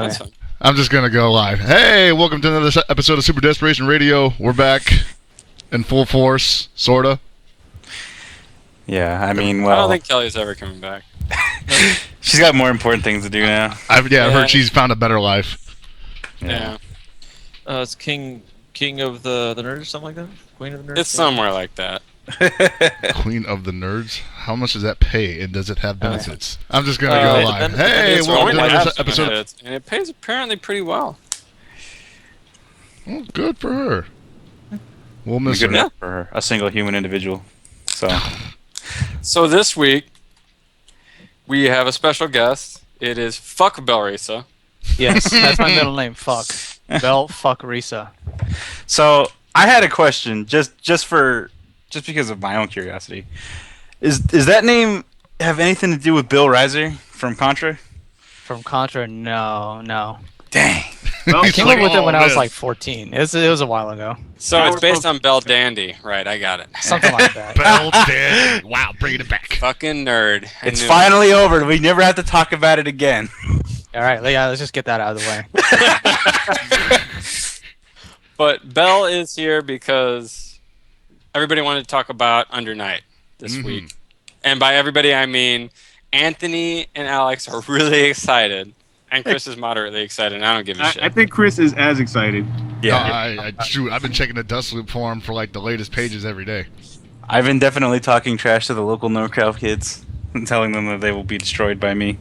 That's fine. I'm just going to go live. Hey, welcome to another episode of Super Desperation Radio. We're back in full force, sort of. Yeah, I mean, well... I don't think Kelly's ever coming back. She's got more important things to do now. I've heard she's found a better life. Yeah. It's King of the Nerds or something like that? Queen of the Nerds? It's somewhere like that. Queen of the Nerds? How much does that pay, and does it have benefits? I'm just going to go live. Hey, It's welcome going to to another have episode. benefits, and it pays apparently pretty well. Well, good for her. We'll miss Good her. enough for her, a single human individual. So this week, we have a special guest. It is Fuck Belrisa. Yes, that's my middle name. Fuck. Bell Fuck Risa. So I had a question, just because of my own curiosity. Is that name have anything to do with Bill Reiser from Contra? From Contra? No. Dang. I came up with it when I was like 14. It was a while ago. So it's based on Bell Dandy. Right, I got it. Something like that. Bell Dandy. Wow, bringing it back. Fucking nerd. It's finally over. We never have to talk about it again. All right, let's just get that out of the way. But Bell is here because everybody wanted to talk about Under Night this week. And by everybody, I mean Anthony and Alex are really excited. And Chris is moderately excited, and I don't give a shit. I think Chris is as excited. Yeah. I've been checking the Dust Loop forum for like the latest pages every day. I've been definitely talking trash to the local NorCal kids and telling them that they will be destroyed by me.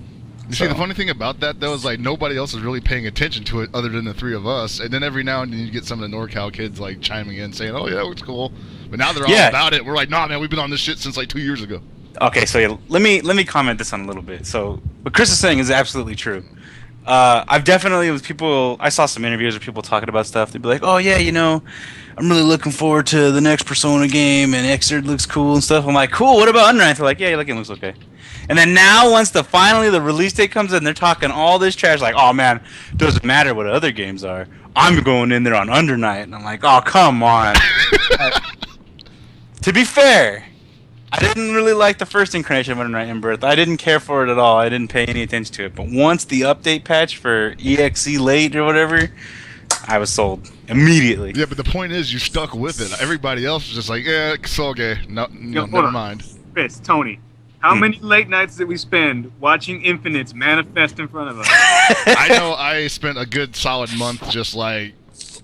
You see, the funny thing about that, though, is like nobody else is really paying attention to it other than the three of us. And then every now and then you get some of the NorCal kids like chiming in saying, "Oh yeah, that looks cool," but now they're all about it. We're like, "Nah, man, we've been on this shit since like 2 years ago." Okay, so yeah, let me comment this on a little bit. So what Chris is saying is absolutely true. I've definitely with people. I saw some interviews where people talking about stuff. They'd be like, "Oh yeah, I'm really looking forward to the next Persona game, and Xrd looks cool and stuff." I'm like, "Cool. What about Under Night?" They're like, "Yeah, it looks okay." And then now, once finally the release date comes in, they're talking all this trash, like, "Oh man, doesn't matter what other games are. I'm going in there on Under Night," and I'm like, "Oh come on." To be fair, I didn't really like the first incarnation of Under Night In-Birth. I didn't care for it at all. I didn't pay any attention to it. But once the update patch for EXE late or whatever, I was sold immediately. Yeah, but the point is, you stuck with it. Everybody else was just like, "Yeah, it's all okay. No, never mind." Chris, Tony, how many late nights did we spend watching Infinites manifest in front of us? I know I spent a good solid month just like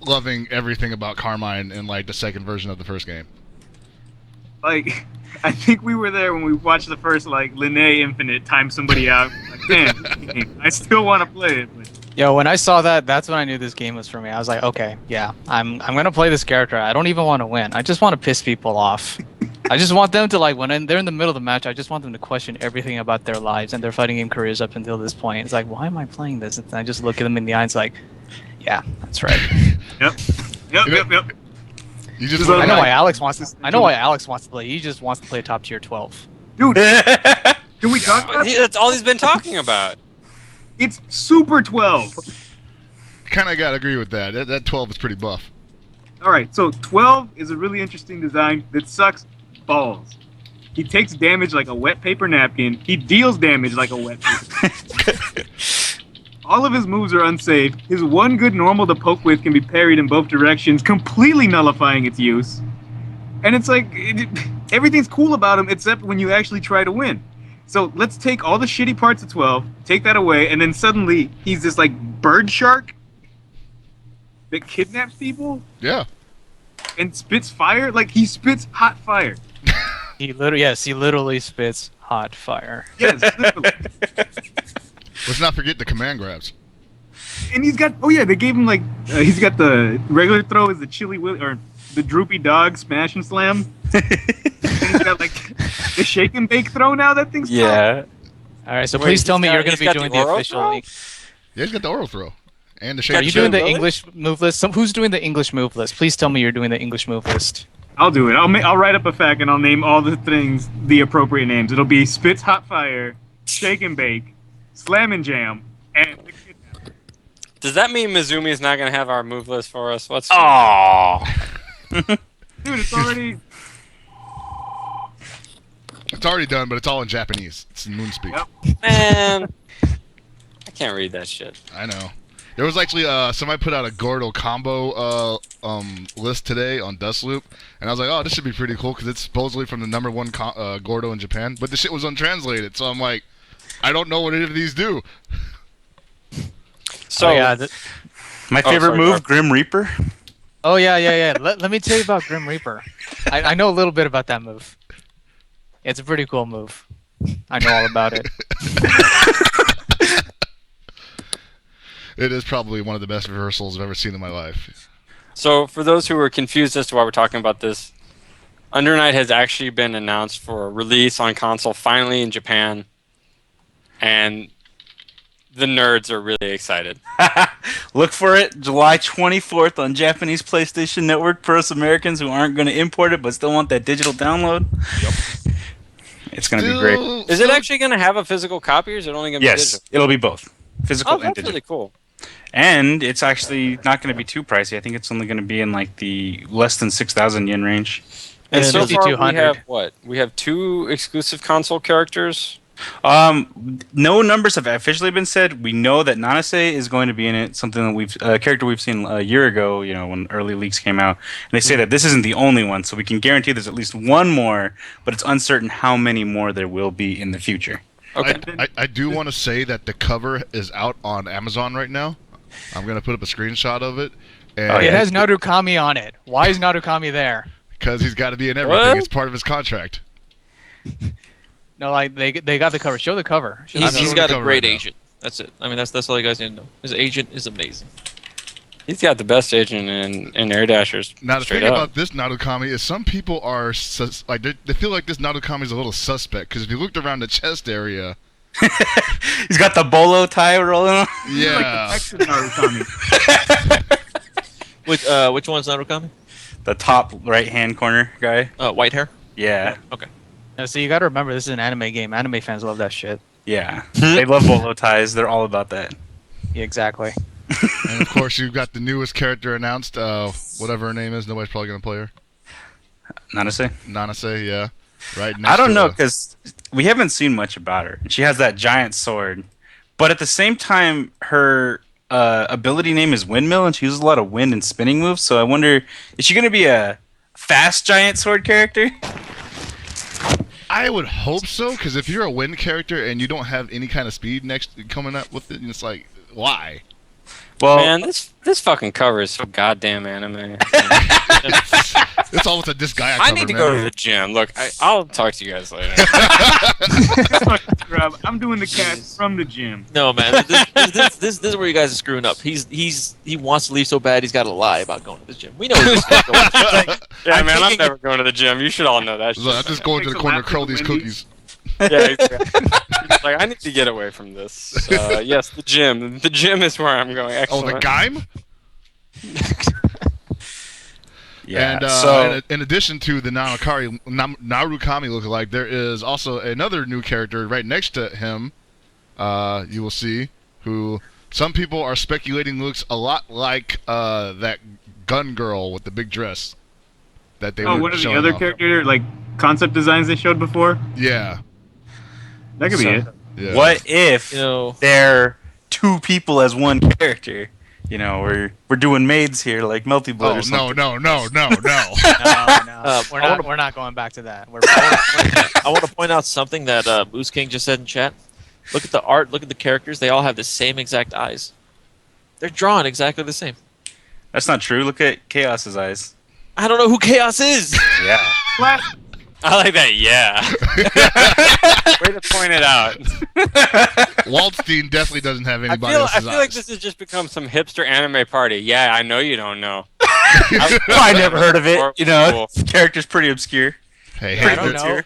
loving everything about Carmine in like the second version of the first game. Like, I think we were there when we watched the first like Linnae Infinite time somebody out. Like, man, I still want to play it. But... Yo, when I saw that, that's when I knew this game was for me. I was like, okay, yeah, I'm gonna play this character. I don't even want to win. I just want to piss people off. I just want them to, like, when they're in the middle of the match, I just want them to question everything about their lives and their fighting game careers up until this point. It's like, why am I playing this? And I just look at them in the eye and it's like, yeah, that's right. Yep. You just I know why Alex wants to. I know why Alex wants to play. He just wants to play top tier 12. Dude, can we talk about That's all he's been talking about. It's Super 12. kind of got to agree with that. That 12 is pretty buff. All right, so 12 is a really interesting design that sucks balls. He takes damage like a wet paper napkin. He deals damage like a wet paper. All of his moves are unsafe. His one good normal to poke with can be parried in both directions, completely nullifying its use. And it's like, everything's cool about him except when you actually try to win. So let's take all the shitty parts of 12, take that away, and then suddenly he's this like bird shark that kidnaps people? Yeah. And spits fire? Like, he spits hot fire. He literally spits hot fire. Yes, literally. Let's not forget the command grabs. And he's got, they gave him like, he's got the regular throw is the chili willy, or the droopy dog smash and slam. And he's got like the shake and bake throw now, that thing's Yeah. Alright, so please tell me you're going to be doing the official league. Yeah, he's got the oral throw. And the shake. Are you doing the English move list? Who's doing the English move list? Please tell me you're doing the English move list. I'll do it. I'll write up a fact and I'll name all the things the appropriate names. It'll be spits hot fire, shake and bake, slam and jam, and the kidnapper. Does that mean Mizumi is not going to have our move list for us? What's Oh. Dude, it's already... It's already done, but it's all in Japanese. It's in Moonspeak. Yep. Man, I Can't read that shit. I know. There was actually somebody put out a Gordo combo list today on Dustloop, and I was like, oh, this should be pretty cool because it's supposedly from the number one Gordo in Japan, but the shit was untranslated, so I'm like, I don't know what any of these do. So my favorite move, Grim Reaper. Oh yeah. Let me tell you about Grim Reaper. I know a little bit about that move. It's a pretty cool move. I know all about it. It is probably one of the best reversals I've ever seen in my life. So, for those who are confused as to why we're talking about this, Under Night has actually been announced for release on console finally in Japan, and the nerds are really excited. Look for it July 24th on Japanese PlayStation Network for us Americans who aren't going to import it but still want that digital download. Yep. It's going to be great. Is it actually going to have a physical copy, or is it only going to be digital? Yes, it'll be both. Physical and that's digital. really cool. And it's actually not going to be too pricey. I think it's only going to be in like the less than 6,000 yen range. And so far, we 5,200. have what? We have 2 exclusive console characters. No numbers have officially been said. We know that Nanase is going to be in it, something that a character we've seen a year ago, when early leaks came out. And they say that this isn't the only one, so we can guarantee there's at least one more, but it's uncertain how many more there will be in the future. Okay. I do want to say that the cover is out on Amazon right now. I'm going to put up a screenshot of it. And It has Narukami on it. Why is Narukami there? Because he's got to be in everything. What? It's part of his contract. No, like they got the cover. Show the cover. Show I'm the He's showing got the a cover great right now. agent. That's it. I mean, that's all you guys need to know. His agent is amazing. He's got the best agent in Air Dashers. Now, the straight thing up. about this Narukami is some people are they feel like this Narukami is a little suspect because if you looked around the chest area, He's got the bolo tie rolling on. yeah, Like the Narukami. Which one's Narukami? The top right-hand corner guy. White hair? Yeah. Okay. Now, so you got to remember, this is an anime game. Anime fans love that shit. Yeah. They love bolo ties. They're all about that. Yeah, exactly. and of course you've got the newest character announced, whatever her name is. Nobody's probably gonna play her. Nanase? Nanase, yeah, right. Next I don't to know, the- because we haven't seen much about her. She has that giant sword. But at the same time, her ability name is Windmill, and she uses a lot of wind and spinning moves. So I wonder, is she going to be a fast giant sword character? I would hope so, because if you're a wind character and you don't have any kind of speed coming up with it, it's like, why? Well, Man, this fucking cover is so goddamn anime. It's all with this guy. I need to go to the gym. Look, I'll talk to you guys later. Rob, I'm doing the cast from the gym. No, man. This is where you guys are screwing up. He wants to leave so bad he's got to lie about going to the gym. We know he's just going. Yeah, man, I'm never going to the gym. You should all know that shit. I'm just going to the corner to curl these cookies. Yeah, exactly. Like, I need to get away from this. Yes, the gym. The gym is where I'm going. Oh, Excellent. the Gaim? yeah. And so, in addition to the Narukami lookalike, there is also another new character right next to him. You will see, who some people are speculating looks a lot like that gun girl with the big dress that they were One of the showing other off. character concept designs they showed before. Yeah. That could be it. Yeah. what if You know, they're 2 people as one character? We're doing maids here, like Melty Blood Oh or something. no! No, I we're not going back to that. I want to point out something that Moose King just said in chat. Look at the art. Look at the characters. They all have the same exact eyes. They're drawn exactly the same. That's not true. Look at Chaos's eyes. I don't know who Chaos is. Yeah. I like that. Yeah. Way to point it out. Waldstein definitely doesn't have I anybody feel else's like eyes. this has just become some hipster anime party. Yeah, I know you don't know. I never heard of it. Cool. The character's pretty obscure. Hey, I hey, don't there- know.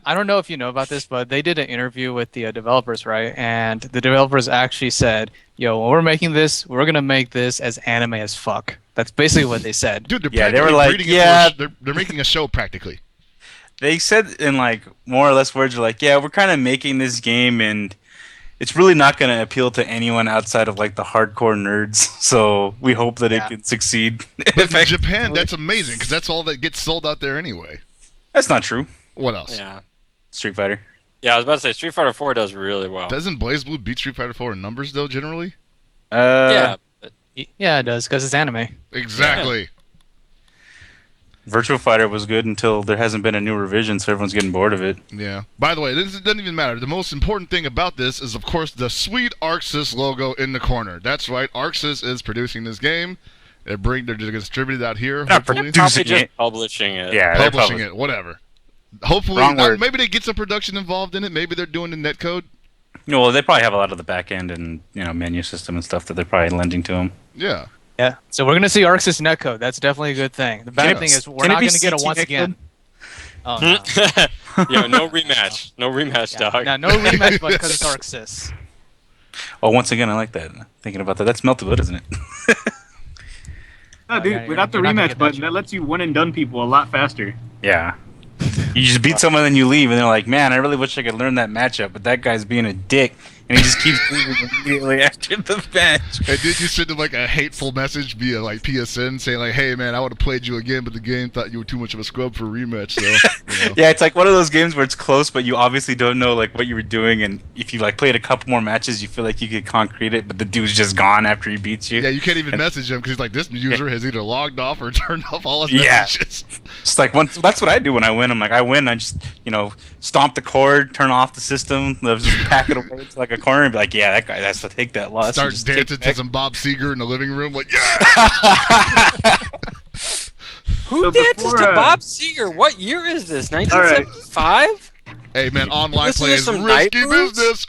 I don't know if you know about this, but they did an interview with the developers, right? And the developers actually said, "Yo, when we're making this, we're gonna make this as anime as fuck." That's basically what they said. dude, they're Yeah, they practically were like, breeding it yeah. for they're making a show practically. They said in like more or less words, like, yeah, we're kind of making this game and it's really not going to appeal to anyone outside of like the hardcore nerds. So we hope that it can succeed. But in Japan, that's amazing because that's all that gets sold out there anyway. That's not true. What else? Yeah. Street Fighter. Yeah, I was about to say Street Fighter 4 does really well. Doesn't BlazBlue beat Street Fighter 4 in numbers though? Generally. Yeah. Yeah, it does because it's anime. Exactly. Virtua Fighter was good until there hasn't been a new revision, so everyone's getting bored of it. Yeah. By the way, it doesn't even matter. The most important thing about this is, of course, the sweet ArcSys logo in the corner. That's right. ArcSys is producing this game. They're distributed out here. Not Hopefully, Probably just publishing it. Yeah, publishing it. Whatever. Hopefully, Wrong word. maybe they get some production involved in it. Maybe they're doing the netcode. No, well, they probably have a lot of the back end and menu system and stuff that they're probably lending to them. Yeah. Yeah. So we're gonna see ArcSys netcode. That's definitely a good thing. The bad Yes. thing is we're Can it not be gonna get it CT once netcode? again. Oh no. Yeah, no rematch. No rematch, dog. No rematch, but because it's ArcSys. Oh, once again, I like that. Thinking about that, that's melted wood, isn't it? No, dude, yeah, without the you're not gonna rematch get that button, shit. that lets you one and done people a lot faster. Yeah. You just beat someone and you leave, and they're like, "Man, I really wish I could learn that matchup, but that guy's being a dick, and he just keeps leaving immediately after the match." And did you send him like a hateful message via like PSN saying like, "Hey man, I would have played you again, but the game thought you were too much of a scrub for a rematch." So, Yeah, it's like one of those games where it's close, but you obviously don't know like what you were doing, and if you like played a couple more matches, you feel like you could concrete it, but the dude's just gone after he beats you. Yeah, you can't even message him because he's like, this user has either logged off or turned off all his Yeah. messages. It's like that's what I do when I win. I'm like, I win, I just stomp the cord, turn off the system, just pack it away to like a corner, and be like, yeah, that guy has to take that loss. Start and just take dancing it to back. some Bob Seger in the living room, like, yeah. Who So dances before, to Bob Seger? What year is this? 1975? Hey man, online Listen play to is some risky night moves? business.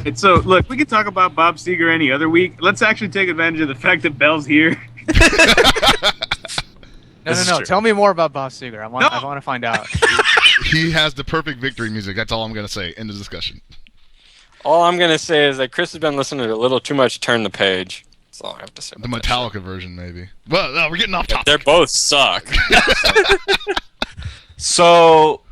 And so, look, we can talk about Bob Seger any other week. Let's actually take advantage of the fact that Bell's here. No. This is true. Tell me more about Bob Seger. I want No. to find out. He has the perfect victory music. That's all I'm gonna say. End of discussion. All I'm going to say is that Chris has been listening to a little too much Turn the Page. That's all I have to say. The about that Metallica version, maybe. Well, no, we're getting off shit. topic. They both suck. So,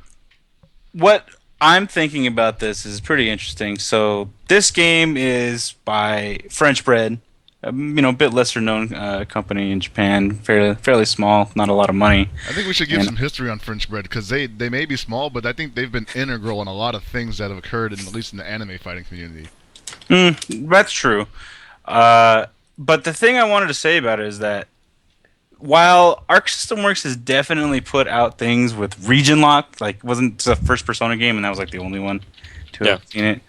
what I'm thinking about this is pretty interesting. So, this game is by French Bread, a bit lesser known company in Japan, fairly small, not a lot of money. I think we should give And- some history on French Bread because they may be small, but I think they've been integral in a lot of things that have occurred, at least in the anime fighting community. That's true. But the thing I wanted to say about it is that while Arc System Works has definitely put out things with region lock, like it wasn't the first Persona game, and that was like the only one to have seen it.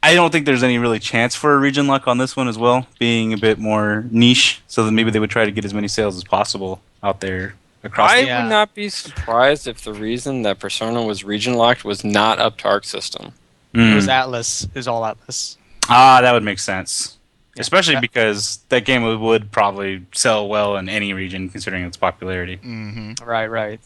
I don't think there's any really chance for a region lock on this one as well, being a bit more niche, so that maybe they would try to get as many sales as possible out there across I the would not be surprised if the reason that Persona was region locked was not up to Arc System. It was Atlas. It was all Atlas. That would make sense. Yeah. Especially Yeah. because that game would probably sell well in any region, considering its popularity. Mm-hmm. Right.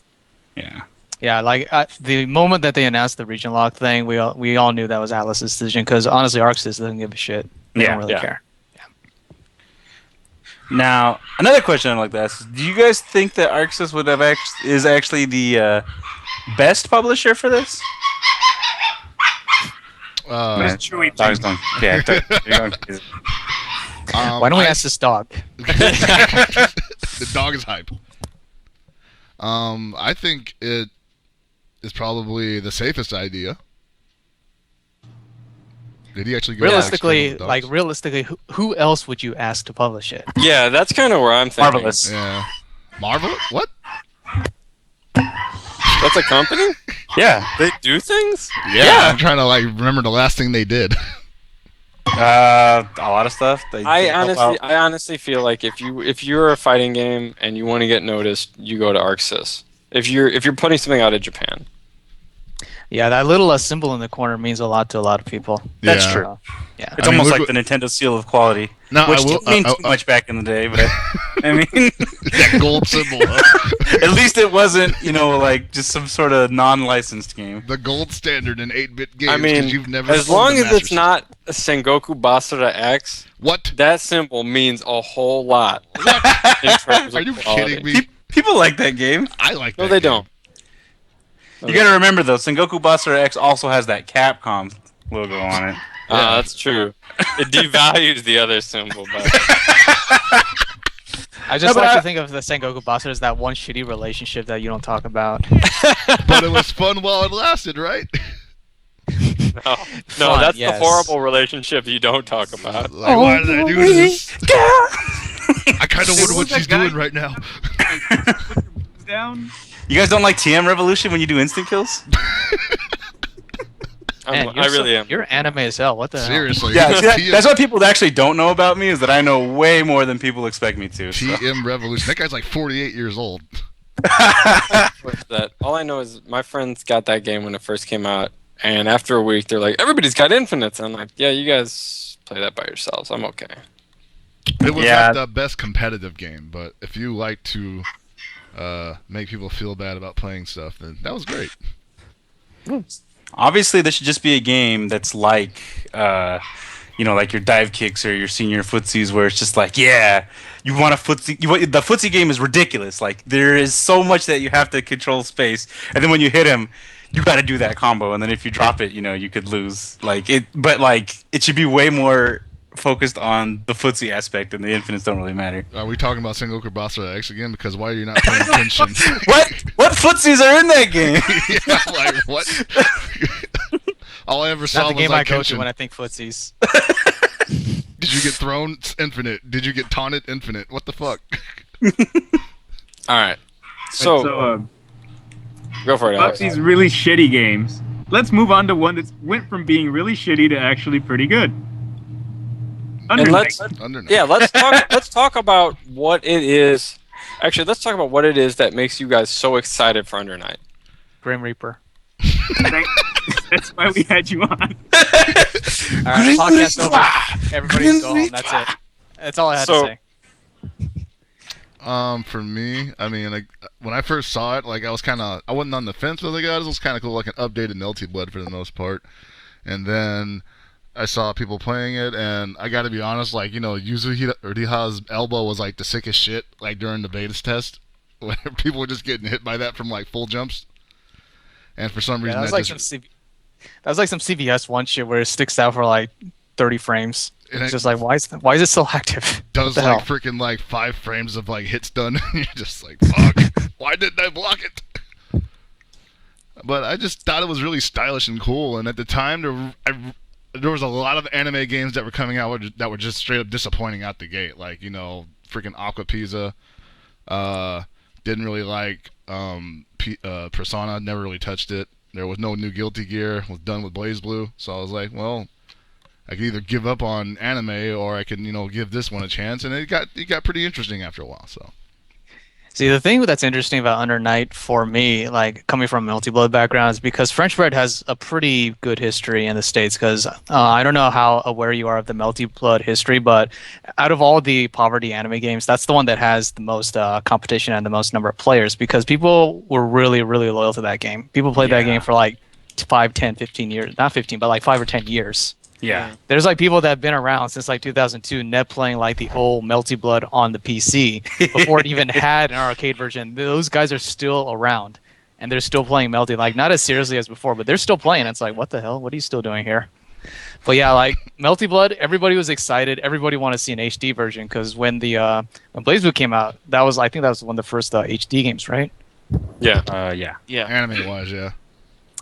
Yeah. Yeah, like the moment that they announced the region lock thing, we all knew that was Atlas's decision because honestly, ArcSys doesn't give a shit. They don't really care. Now, another question I'd like to ask is, do you guys think that ArcSys is actually the best publisher for this? That's Chewy. Dog's going. Yeah, you're going crazy. Why don't we ask this dog? The dog is hype. I think it is probably the safest idea. Did he actually go Realistically, dogs? who else would you ask to publish it? Yeah, that's kind of where I'm thinking. Marvelous. Yeah. Marvel? What? That's a company? Yeah. They do things? Yeah. I'm trying to remember the last thing they did. A lot of stuff. I honestly feel like if you're a fighting game and you want to get noticed, you go to ArcSys. If you're putting something out of Japan. Yeah, that little symbol in the corner means a lot to a lot of people. That's Yeah. true. Yeah. It's I mean, almost look like the Nintendo seal of quality, No, which I will. didn't mean too much back in the day, but I mean, that gold symbol. at least it wasn't, like just some sort of non-licensed game. The gold standard in 8-bit games. I mean, you've never as owned long a as Master it's not a Sengoku Basara X, What? that symbol means a whole lot. in terms of Are you quality. kidding me? People like that game. I like that. No, they game. don't. You gotta remember though, Sengoku Basara X also has that Capcom logo on it. That's true. It devalues the other symbol. But I just like to think of the Sengoku Boss as that one shitty relationship that you don't talk about. But it was fun while it lasted, right? No, Fun, that's yes. the horrible relationship you don't talk about. Like, why did I do this? I kind of wonder what she's doing right now. Put your moves down. You guys don't like TM Revolution when you do instant kills? Man, I really am. You're anime as hell. What the hell? Seriously. Yeah, see, that's what people actually don't know about me, is that I know way more than people expect me to. So. TM Revolution. That guy's like 48 years old. With that, all I know is my friends got that game when it first came out, and after a week, they're like, "Everybody's got infinites." And I'm like, "Yeah, you guys play that by yourselves. I'm okay." It was Yeah. not the best competitive game, but if you like to make people feel bad about playing stuff, then that was great. Obviously, this should just be a game that's like, like your dive kicks or your senior footsies, where it's just like, yeah, you want a footsie. The footsie game is ridiculous. Like, there is so much that you have to control space, and then when you hit him, you got to do that combo, and then if you drop it, you could lose. But it should be way more focused on the footsie aspect, and the infinites don't really matter. Are we talking about Sengoku Basara X again? Because why are you not paying attention? What footsies are in that game? Yeah, like, what? All I ever saw Not the was game like I go to Kenshin. when I think footsies. Did you get thrown? It's infinite. Did you get taunted? Infinite. What the fuck? All right, so go for it, About Alex. these really shitty games. Let's move on to one that went from being really shitty to actually pretty good. And let's Under let's talk about what it is. Actually, let's talk about what it is that makes you guys so excited for Under Night. Grim Reaper. That's why we had you on. All right, podcast over. Everybody go home. That's it. That's all I had to say. For me, I mean, like, when I first saw it, like, I wasn't on the fence with it, guys. It was kind of cool, like an updated Melty Blood for the most part. And then I saw people playing it, and I got to be honest, like, Yuzu Uriha's elbow was like the sickest shit, like during the betas test, where people were just getting hit by that from like full jumps. And for some reason, that was like some CVS one shit where it sticks out for like 30 frames. And It's just like, why is it still active? does What the like hell? freaking like 5 frames of like hits done. You're just like, fuck, why didn't I block it? But I just thought it was really stylish and cool. And at the time, there was a lot of anime games that were coming out that were just straight up disappointing out the gate. Like, freaking Aqua Pizza. Didn't really like Persona. Never really touched it. There was no new Guilty Gear. Was done with BlazBlue. So I was like, well, I could either give up on anime or I can, give this one a chance. And it got pretty interesting after a while. So. See, the thing that's interesting about Under Night for me, like coming from a Melty Blood background, is because French Bread has a pretty good history in the States. Because I don't know how aware you are of the Melty Blood history, but out of all the poverty anime games, that's the one that has the most competition and the most number of players. Because people were really, really loyal to that game. People played that game for like 5, 10, 15 years. Not 15, but like 5 or 10 years. Yeah. There's like people that have been around since like 2002, net playing like the old Melty Blood on the PC before it even had an arcade version. Those guys are still around and they're still playing Melty, like not as seriously as before, but they're still playing. It's like, what the hell? What are you still doing here? But yeah, like Melty Blood, everybody was excited. Everybody wanted to see an HD version because when when BlazBlue came out, I think that was one of the first HD games, right? Yeah. Yeah. Anime wise, yeah.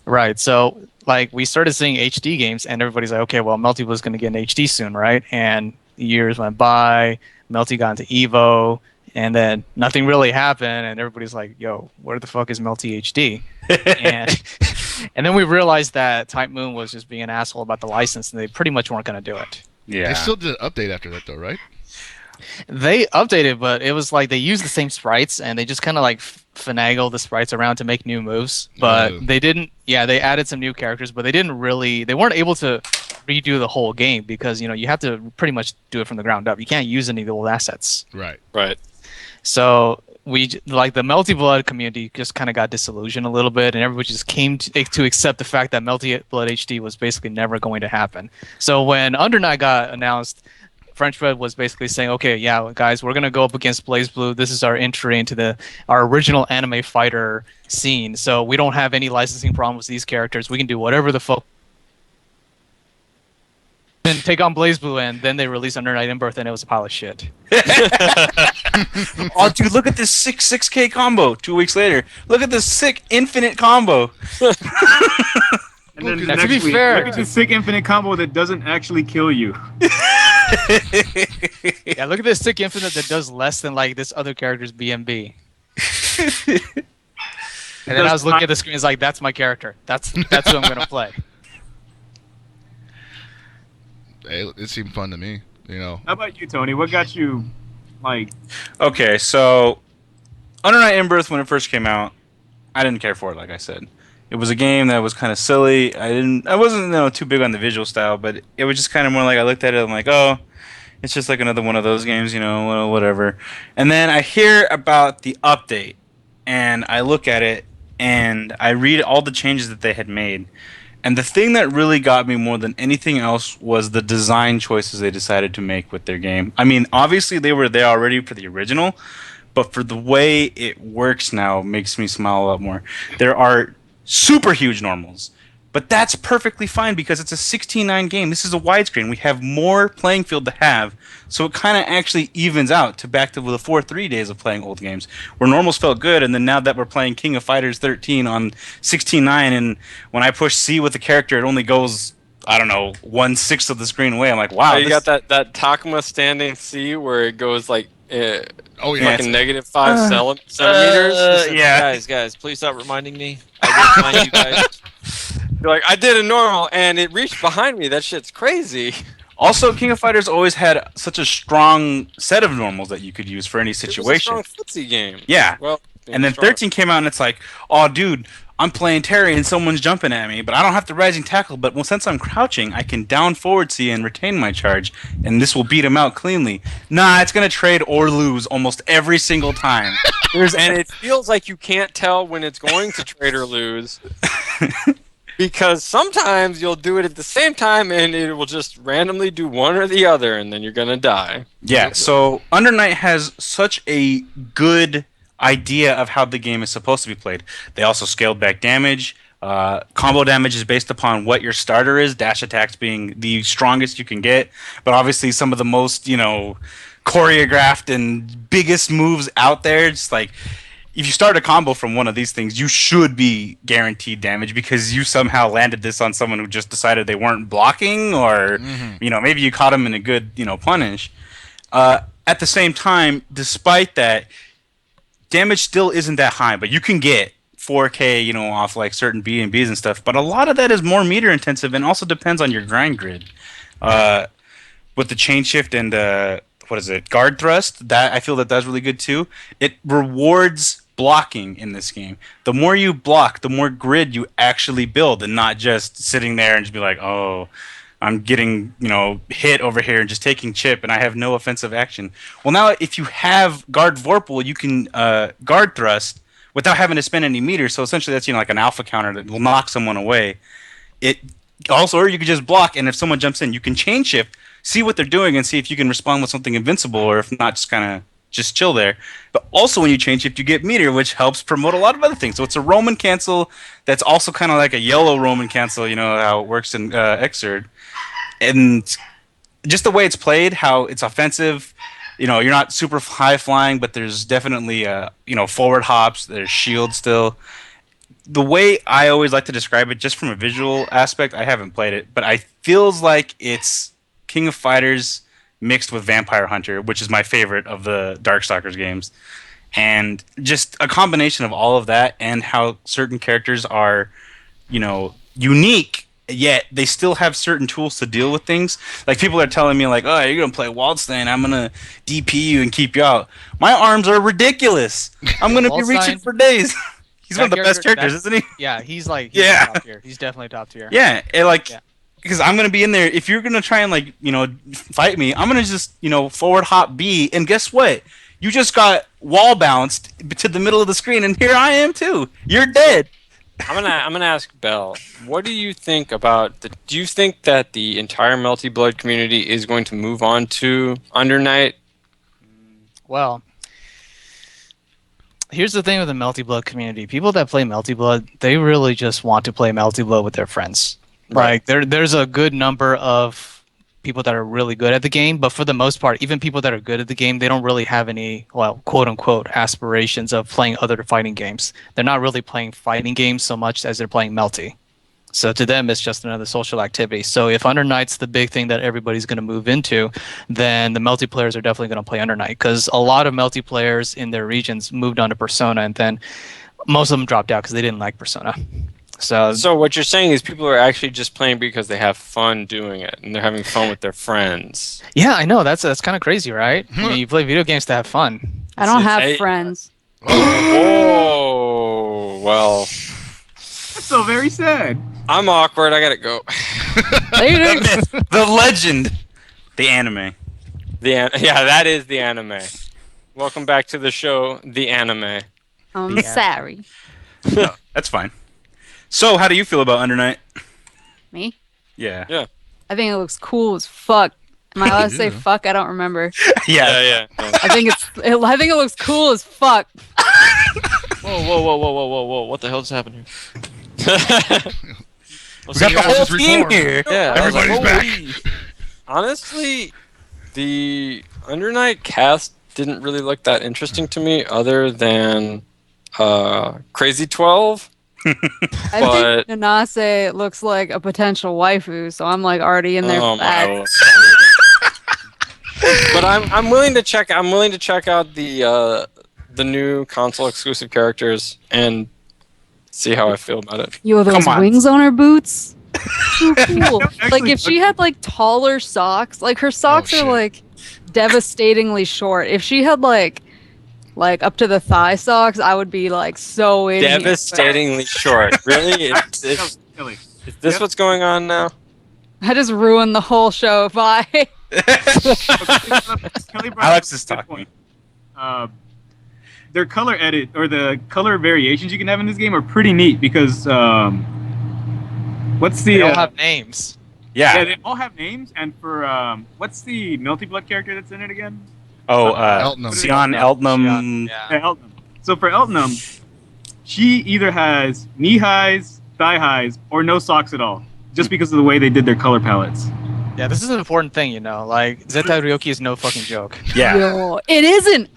Right. So like we started seeing HD games and everybody's like, okay, well, Melty was going to get an HD soon, right? And years went by, Melty got into Evo, and then nothing really happened, and everybody's like, yo, where the fuck is Melty HD? and then we realized that Type Moon was just being an asshole about the license, and they pretty much weren't going to do it. Yeah. They still did an update after that, though, right? They updated, but it was like they used the same sprites and they just kind of like finagled the sprites around to make new moves. But they didn't. Yeah, they added some new characters, but they weren't able to redo the whole game because you have to pretty much do it from the ground up. You can't use any of the old assets. Right. So the Melty Blood community just kind of got disillusioned a little bit, and everybody just came to accept the fact that Melty Blood HD was basically never going to happen. So when Under Night got announced, French Bread was basically saying, okay, yeah, guys, we're going to go up against BlazBlue. This is our entry into our original anime fighter scene. So we don't have any licensing problems with these characters. We can do whatever the fuck. And take on BlazBlue, and then they released Under Night in Birth, and it was a pile of shit. Oh, dude, look at this sick 6K combo. 2 weeks later, look at this sick infinite combo. And then the Now, to next be week, fair- look at the sick infinite combo that doesn't actually kill you. Yeah, look at this sick infinite that does less than like this other character's BMB. And then I was looking at the screen, it's like, that's my character. That's who I'm gonna play. Hey, it seemed fun to me. You know. How about you, Tony? What got you, like, Okay, so Under Night In-Birth, when it first came out, I didn't care for it. Like I said, it was a game that was kind of silly. I wasn't too big on the visual style, but it was just kind of more like I looked at it. I'm like, oh, it's just like another one of those games, well, whatever. And then I hear about the update, and I look at it, and I read all the changes that they had made. And the thing that really got me more than anything else was the design choices they decided to make with their game. I mean, obviously they were there already for the original, but for the way it works now makes me smile a lot more. There are super huge normals, but that's perfectly fine because it's a 16:9 game. This is a widescreen. We have more playing field to have, so it kind of actually evens out to back to the 4-3 days of playing old games, where normals felt good, and then now that we're playing King of Fighters 13 on 16:9, and when I push C with the character, it only goes, I don't know, 1/6 of the screen away. I'm like, wow. Oh, you got that Takuma standing C where it goes like Oh yeah. like a -5 centimeters. Yeah. Guys, please stop reminding me. I will remind you guys. You're like, I did a normal and it reached behind me. That shit's crazy. Also, King of Fighters always had such a strong set of normals that you could use for any It was a situation. strong footsie game. Yeah. Well, And then strong. 13 came out, and it's like, oh, dude, I'm playing Terry, and someone's jumping at me, but I don't have to rising tackle. But since I'm crouching, I can down forward C and retain my charge, and this will beat him out cleanly. Nah, it's gonna trade or lose almost every single time. And it feels like you can't tell when it's going to trade or lose. Because sometimes you'll do it at the same time and it will just randomly do one or the other and then you're going to die. Yeah, so Under Night has such a good idea of how the game is supposed to be played. They also scaled back damage. Combo damage is based upon what your starter is, dash attacks being the strongest you can get. But obviously some of the most, choreographed and biggest moves out there, just like, if you start a combo from one of these things, you should be guaranteed damage because you somehow landed this on someone who just decided they weren't blocking, or maybe you caught them in a good punish. At the same time, despite that, damage still isn't that high, but you can get 4K off like certain B&Bs and stuff. But a lot of that is more meter intensive and also depends on your grind grid. With the chain shift and guard thrust, that I feel that's really good too. It rewards blocking in this game. The more you block, the more grid you actually build, and not just sitting there and just be like, oh, I'm getting hit over here and just taking chip and I have no offensive action. Well, now if you have guard vorpal, you can guard thrust without having to spend any meters. So essentially that's like an alpha counter that will knock someone away. It also, or you can just block, and if someone jumps in, you can chain shift, see what they're doing, and see if you can respond with something invincible, or if not, just kind of just chill there. But also when you chain shift, you get meter, which helps promote a lot of other things. So it's a Roman cancel that's also kind of like a yellow Roman cancel, how it works in Xrd. And just the way it's played, how it's offensive, you're not super high flying, but there's definitely forward hops, there's shield still. The way I always like to describe it, just from a visual aspect, I haven't played it, but I feels like it's King of Fighters mixed with Vampire Hunter, which is my favorite of the Darkstalkers games. And just a combination of all of that and how certain characters are, unique, yet they still have certain tools to deal with things. Like, people are telling me, like, oh, you're going to play Waldstein, I'm going to DP you and keep you out. My arms are ridiculous. I'm going to be reaching for days. He's one of the best characters, isn't he? Yeah, he's top tier. He's definitely top tier. Yeah, because I'm going to be in there. If you're going to try and, fight me, I'm going to just, forward hop B, and guess what? You just got wall bounced to the middle of the screen, and here I am, too. You're dead. I'm gonna ask Bell, what do you think about do you think that the entire Melty Blood community is going to move on to Under Night? Well, here's the thing with the Melty Blood community. People that play Melty Blood, they really just want to play Melty Blood with their friends. Right. Like, there's a good number of people that are really good at the game. But for the most part, even people that are good at the game, they don't really have any, well, quote unquote, aspirations of playing other fighting games. They're not really playing fighting games so much as they're playing Melty. So to them, it's just another social activity. So if Under Night's the big thing that everybody's going to move into, then the Melty players are definitely going to play Under Night, because a lot of Melty players in their regions moved on to Persona, and then most of them dropped out because they didn't like Persona. So what you're saying is people are actually just playing because they have fun doing it, and they're having fun with their friends. yeah, I know that's kind of crazy, right? I mean, you play video games to have fun. I don't have Hey. friends. Oh, well, That's so very sad. I'm awkward. I gotta go. The legend, the anime. Yeah, that is the anime. Welcome back to the show, the anime. I'm Yeah. sorry. That's fine. So, how do you feel about Under Night? Me? Yeah. Yeah. I think it looks cool as fuck. Am I allowed to say fuck? I don't remember. Yeah. I think it looks cool as fuck. Whoa! What the hell just happened here? We got the whole team reformed. here. Yeah, I was like, Everybody's holy. Honestly, the Under Night cast didn't really look that interesting to me, other than Crazy 12. I But- think Nanase looks like a potential waifu, so I'm like already in there Oh for my that. lord. But I'm willing to check. I'm willing to check out the new console exclusive characters and see how I feel about it. Yo, those Come on. wings on her boots. So cool. Actually, Like if she had like taller socks, like her socks shit. are like devastatingly short. If she had like up to the thigh socks, I would be like so in here. Devastatingly short. Really? Is Kelly. this Yep. what's going on now? I just ruined the whole show. Bye. Kelly brought Alex up is a good talking. point. Their color edit or the color variations you can have in this game are pretty neat because what's the They all have names. yeah, Yeah. they all have names, and for what's the Melty Blood character that's in it again? Oh, Eltnum. Sion Eltnum. Yeah. Yeah, Eltnum. So for Eltnum, she either has knee highs, thigh highs, or no socks at all, just because of the way they did their color palettes. Yeah, this is an important thing, you know. Like, Zeta Ryoki is no fucking joke. Yeah. Yo, it isn't.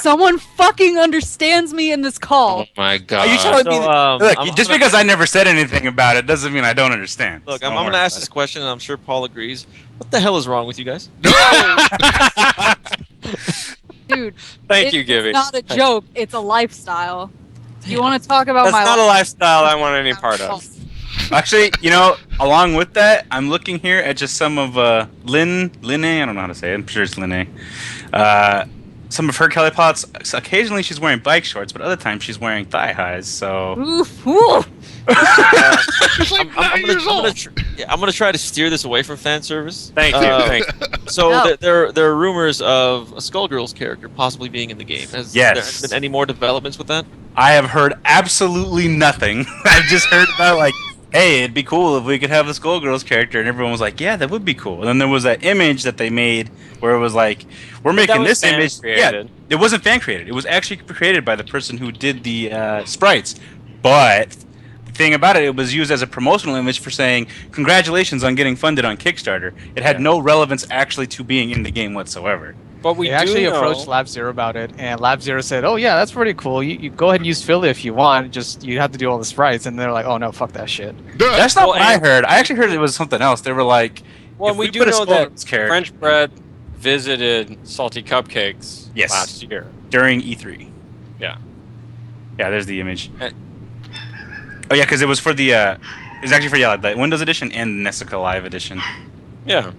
Someone fucking understands me in this call. my Are you telling me? So, Look, I'm just gonna- because I never said anything about it doesn't mean I don't understand. Look, So I'm don't going to worry ask about this question, and I'm sure Paul agrees. What the hell is wrong with you guys? Dude, Thank you, Gibby. it's not a joke. It's a lifestyle. You want to talk about That's my not a life? lifestyle I want any part of. it. Actually, you know, along with that, I'm looking here at just some of Linne. I don't know how to say it. I'm sure it's Linne. Some of her color palettes. So occasionally, she's wearing bike shorts, but other times she's wearing thigh highs. So Oof, oof. She's like 9 years old. I'm gonna try to steer this away from fan service. Thank you. Thank you. So No. there are rumors of a Skullgirls character possibly being in the game. Has Yes. there been any more developments with that? I have heard absolutely nothing. I've just heard about like, hey, it'd be cool if we could have a Skullgirls character, and everyone was like, yeah, that would be cool. And then there was that image that they made where it was like, we're But that making was this fan image. created. Yeah, it wasn't fan created. It was actually created by the person who did the sprites. But the thing about it, it was used as a promotional image for saying, congratulations on getting funded on Kickstarter. It had no relevance actually to being in the game whatsoever. But we We actually do know, approached Lab Zero about it, and Lab Zero said, "Oh yeah, that's pretty cool. You go ahead and use Philly if you want. Just you have to do all the sprites." And they're like, "Oh no, fuck that shit." That's not Well, what I and- heard. I actually heard it was something else. They were like, well, if we we do put a know that Skullgirls character- French Bread visited Salty Cupcakes Yes. last year. during E3. Yeah. Yeah, there's the image. Uh, Oh yeah, because it was for the it was actually for the Windows edition and the Nessica Live edition. Yeah.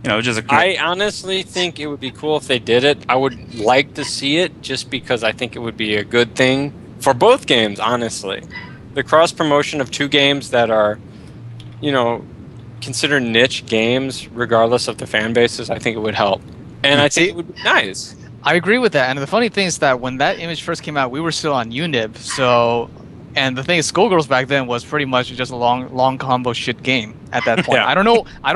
You know, which is a I honestly think it would be cool if they did it. I would like to see it just because I think it would be a good thing for both games, honestly. The cross promotion of two games that are, you know, considered niche games regardless of the fan bases, I think it would help. And I think it would be nice. I agree with that. And the funny thing is that when that image first came out, we were still on Unib. So, and the thing is, Skullgirls back then was pretty much just a long combo shit game at that point. Yeah. I don't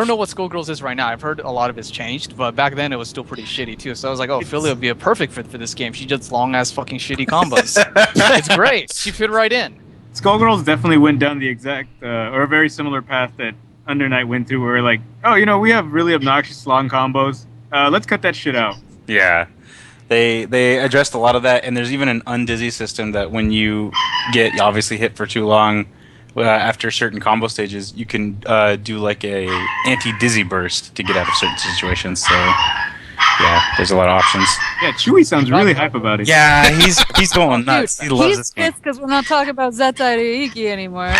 know what Skullgirls is right now. I've heard a lot of it's changed, but back then it was still pretty shitty too. So I was like, oh, Philly would be a perfect fit for this game. She does long ass fucking shitty combos. It's great. She fit right in. Skullgirls definitely went down the exact or a very similar path that Under Night went through where like, oh, we have really obnoxious long combos. Let's cut that shit out. Yeah. They addressed a lot of that, and there's even an undizzy system that when you get obviously hit for too long after certain combo stages, you can do like a anti-dizzy burst to get out of certain situations. So yeah, there's a lot of options. Yeah, Chewy sounds really hype about it. Yeah, he's going nuts. Dude, He loves he's this game. pissed because we're not talking about Zetai Ryuki anymore.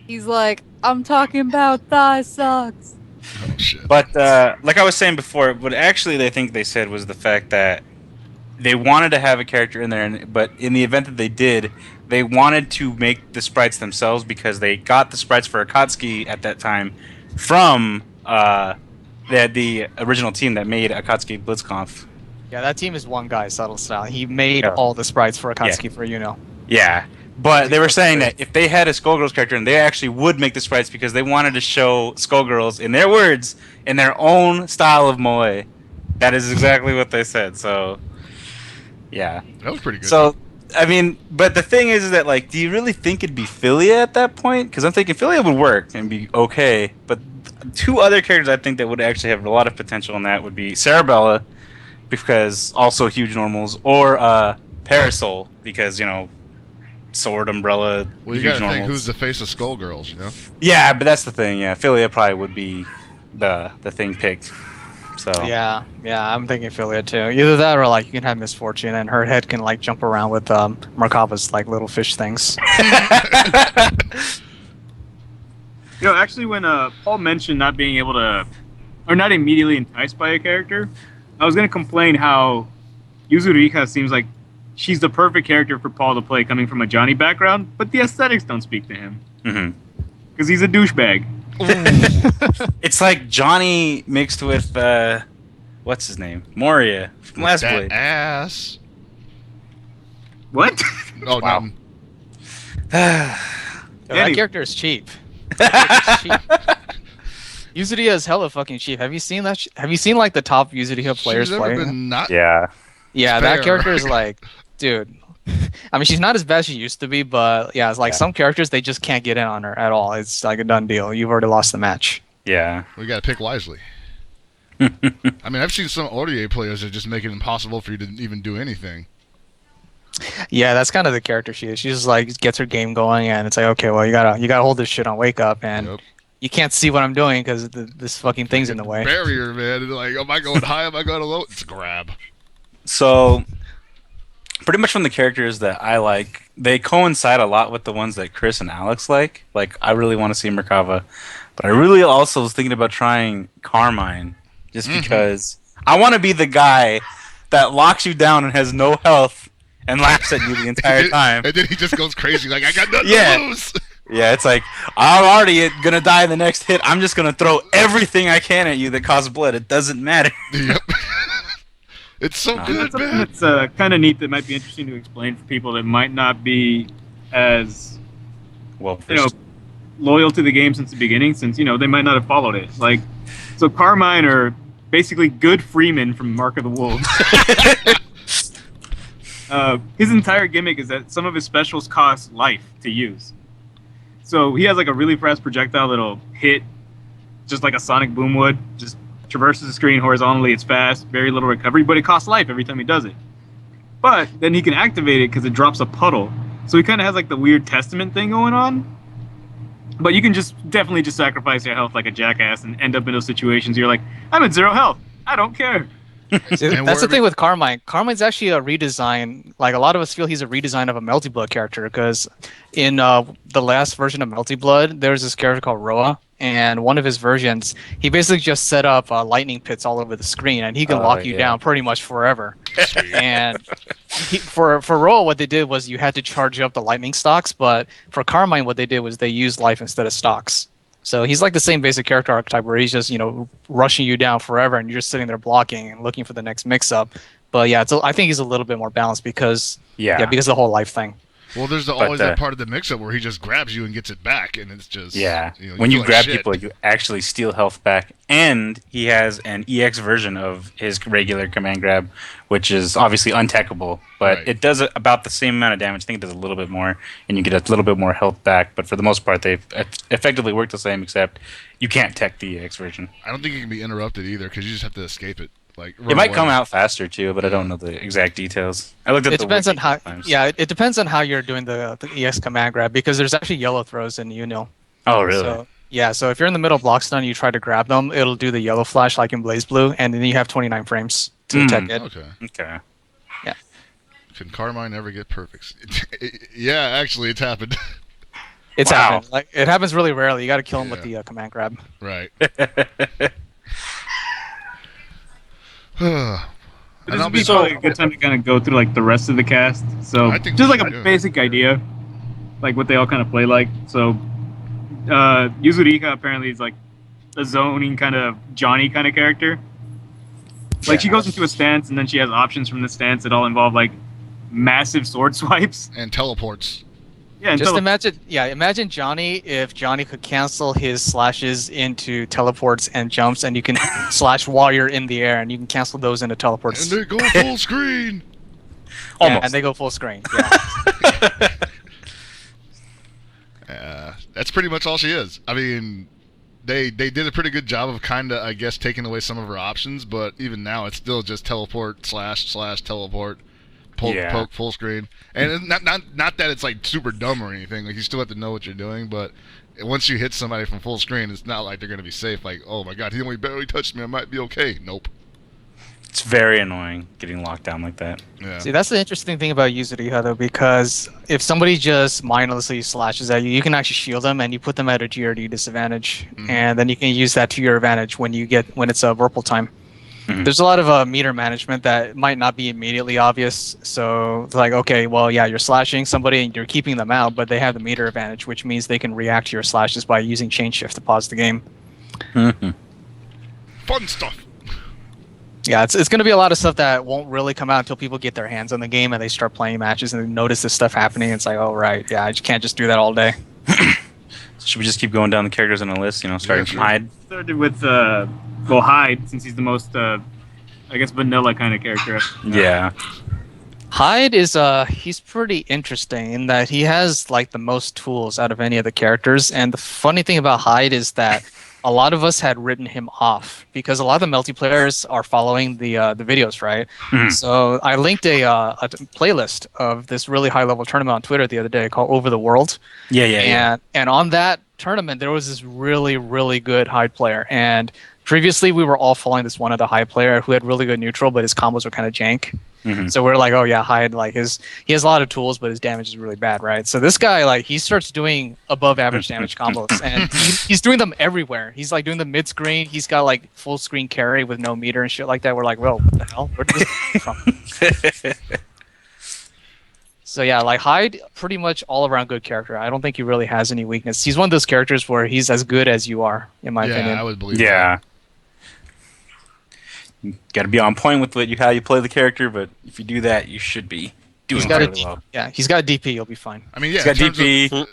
He's like, I'm talking about thigh sucks. Oh, shit. But like I was saying before, what actually they think they said was the fact that they wanted to have a character in there, but in the event that they did, they wanted to make the sprites themselves because they got the sprites for Akatsuki at that time from the original team that made Akatsuki BlitzConf. Yeah, that team is one guy, Subtle Style. He made all the sprites for Akatsuki for Yeah. But they were saying that if they had a Skullgirls character, and they actually would make the sprites because they wanted to show Skullgirls, in their words, in their own style of moe. That is exactly what they said. So, yeah. That was pretty good. So, I mean, but the thing is that, like, do you really think it'd be Philia at that point? Because I'm thinking Philia would work and be okay. But two other characters I think that would actually have a lot of potential in that would be Cerebella, because also huge normals, or Parasol, because, sword, umbrella, well, you huge gotta normals. think who's the face of Skullgirls, Yeah, but that's the thing. Yeah, Philia probably would be the thing picked. So Yeah, I'm thinking Philia too. Either that or like you can have Misfortune and her head can like jump around with Markava's like little fish things. Actually, when Paul mentioned not being able to, or not immediately enticed by a character, I was gonna complain how Yuzuriha seems like she's the perfect character for Paul to play coming from a Johnny background, but the aesthetics don't speak to him. Because he's a douchebag. it's like Johnny mixed with what's his name? Moria from Last that Blade. ass. What? Oh, Wow. no. That character is cheap. Yuzuriha is hella fucking cheap. Have you seen that? Have you seen like the top Yuzuriha players She's never play? been not Yeah. Yeah, fair. that character is like, dude. I mean, she's not as bad as she used to be, but yeah, it's like some characters they just can't get in on her at all. It's like a done deal. You've already lost the match. Yeah. We gotta pick wisely. I mean, I've seen some ODA players that just make it impossible for you to even do anything. Yeah, that's kind of the character she is. She just like gets her game going, and it's like, okay, well, you gotta hold this shit on wake up, and Yep. you can't see what I'm doing because this fucking thing's in the way. Barrier, man. It's like, am I going high? Am I going low? It's a grab. So, pretty much from the characters that I like, they coincide a lot with the ones that Chris and Alex like. Like, I really want to see Merkava, but I really also was thinking about trying Carmine, just because I want to be the guy that locks you down and has no health and laughs at you the entire time. And then he just goes crazy, like, I got nothing Yeah. to lose. Yeah, it's like, I'm already gonna die in the next hit. I'm just gonna throw everything I can at you that costs blood. It doesn't matter. Yep. It's so good, Something man. that's kind of neat that might be interesting to explain for people that might not be as Well, loyal to the game since the beginning, since they might not have followed it. Like, so Carmine are basically good freemen from Mark of the Wolves. His entire gimmick is that some of his specials cost life to use. So he has like a really fast projectile that'll hit just like a sonic boom would, just traverses the screen horizontally. It's fast, very little recovery, but it costs life every time he does it. But then he can activate it because it drops a puddle. So he kind of has like the weird testament thing going on. But you can definitely just sacrifice your health like a jackass and end up in those situations. You're like, I'm at 0 health. I don't care. That's the thing with Carmine. Carmine's actually a redesign. Like, a lot of us feel he's a redesign of a Melty Blood character, because in the last version of Melty Blood, there's this character called Roa, and one of his versions, he basically just set up lightning pits all over the screen, and he can lock you down pretty much forever. And for Roa, what they did was you had to charge up the lightning stocks, but for Carmine, what they did was they used life instead of stocks. So he's like the same basic character archetype where he's just, rushing you down forever and you're just sitting there blocking and looking for the next mix-up. But yeah, I think he's a little bit more balanced because of the whole life thing. Well, there's always that part of the mix-up where he just grabs you and gets it back, and it's just when you grab people, you actually steal health back, and he has an EX version of his regular command grab, which is obviously untechable, but it does about the same amount of damage. I think it does a little bit more, and you get a little bit more health back. But for the most part, they effectively work the same, except you can't tech the EX version. I don't think it can be interrupted either because you just have to escape it. Like it might come out faster too, but I don't know the exact details. I looked at it depends on how. Yeah, it depends on how you're doing the EX command grab because there's actually yellow throws in Unil. Oh really? So, yeah, so if you're in the middle of block stun, you try to grab them, it'll do the yellow flash like in Blaze Blue, and then you have 29 frames to tech it. Okay. Yeah. Can Carmine ever get perfects? Yeah, actually, it's happened. It's happened. Like it happens really rarely. You got to kill him with the command grab. Right. This would be probably a good time to kind of go through like the rest of the cast. So just like a basic idea, like what they all kind of play like. So Yuzurika apparently is like a zoning kind of Johnny kind of character. Like she goes into a stance and then she has options from the stance that all involve like massive sword swipes and teleports. Yeah, just imagine Johnny if Johnny could cancel his slashes into teleports and jumps, and you can slash while you're in the air, and you can cancel those into teleports. And they go full screen. Almost. And they go full screen. Yeah. That's pretty much all she is. I mean, they did a pretty good job of kind of, I guess, taking away some of her options, but even now it's still just teleport slash teleport. Poke full screen, and not that it's like super dumb or anything. Like you still have to know what you're doing, but once you hit somebody from full screen, it's not like they're gonna be safe. Like, oh my god, he only barely touched me, I might be okay. Nope. It's very annoying getting locked down like that. Yeah. See, that's the interesting thing about Yuzuriha though, because if somebody just mindlessly slashes at you, you can actually shield them, and you put them at a GRD disadvantage, and then you can use that to your advantage when it's a Whirlpool time. There's a lot of meter management that might not be immediately obvious. So it's like, okay, well, yeah, you're slashing somebody and you're keeping them out, but they have the meter advantage, which means they can react to your slashes by using chain shift to pause the game. Fun stuff. Yeah, it's going to be a lot of stuff that won't really come out until people get their hands on the game and they start playing matches and they notice this stuff happening. It's like, oh, right, yeah, I can't just do that all day. Should we just keep going down the characters on the list? Starting from Hyde. Started with Hyde, since he's the most, I guess, vanilla kind of character. Yeah. Hyde is he's pretty interesting in that he has like the most tools out of any of the characters, and the funny thing about Hyde is that a lot of us had written him off because a lot of the multiplayers are following the videos, right? So I linked a playlist of this really high level tournament on Twitter the other day called Over the World. And on that tournament there was this really, really good Hyde player, and previously we were all following this one other Hyde player who had really good neutral, but his combos were kind of jank. So we're like, oh yeah, Hyde, like he has a lot of tools, but his damage is really bad, right? So this guy, like, he starts doing above average damage combos, and he's doing them everywhere. He's like doing the mid screen. He's got like full screen carry with no meter and shit like that. We're like, whoa, what the hell? Where did this come from? So yeah, like Hyde, pretty much all around good character. I don't think he really has any weakness. He's one of those characters where he's as good as you are, in my opinion. Yeah, I would believe that. You got to be on point with how you play the character, but if you do that, you should be doing fairly well. Yeah, he's got a DP. You'll be fine. I mean, yeah, he's got DP. In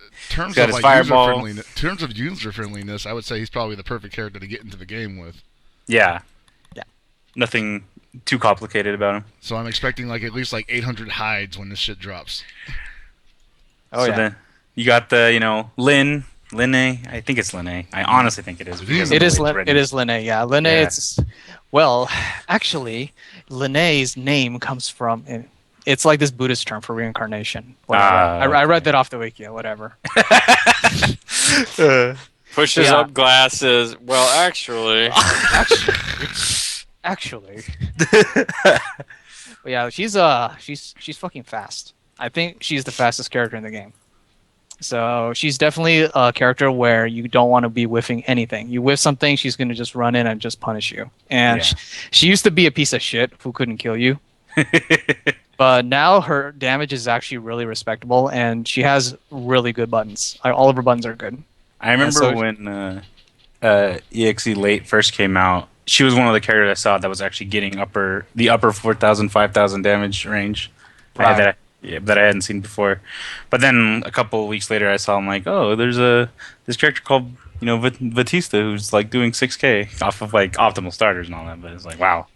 terms of user friendliness, I would say he's probably the perfect character to get into the game with. Yeah. Nothing too complicated about him. So I'm expecting like at least like 800 hides when this shit drops. Then you got the Linne. I think it's Linne. I honestly think it is. It is Linne. Yeah, Linne. Yeah. Well, actually, Linne's name comes from. It's like this Buddhist term for reincarnation. I read that off the wiki. Whatever. Pushes up glasses. Well, actually. But yeah, she's fucking fast. I think she's the fastest character in the game. So she's definitely a character where you don't want to be whiffing anything. You whiff something, she's going to just run in and just punish you. And she used to be a piece of shit who couldn't kill you. But now her damage is actually really respectable, and she has really good buttons. All of her buttons are good. I remember when EXE Late first came out, she was one of the characters I saw that was actually getting the upper 4,000, 5,000 damage range. Wow. Yeah, that I hadn't seen before. But then a couple of weeks later, I saw him like, oh, there's this character called Batista who's like doing 6K off of like optimal starters and all that. But it's like, wow.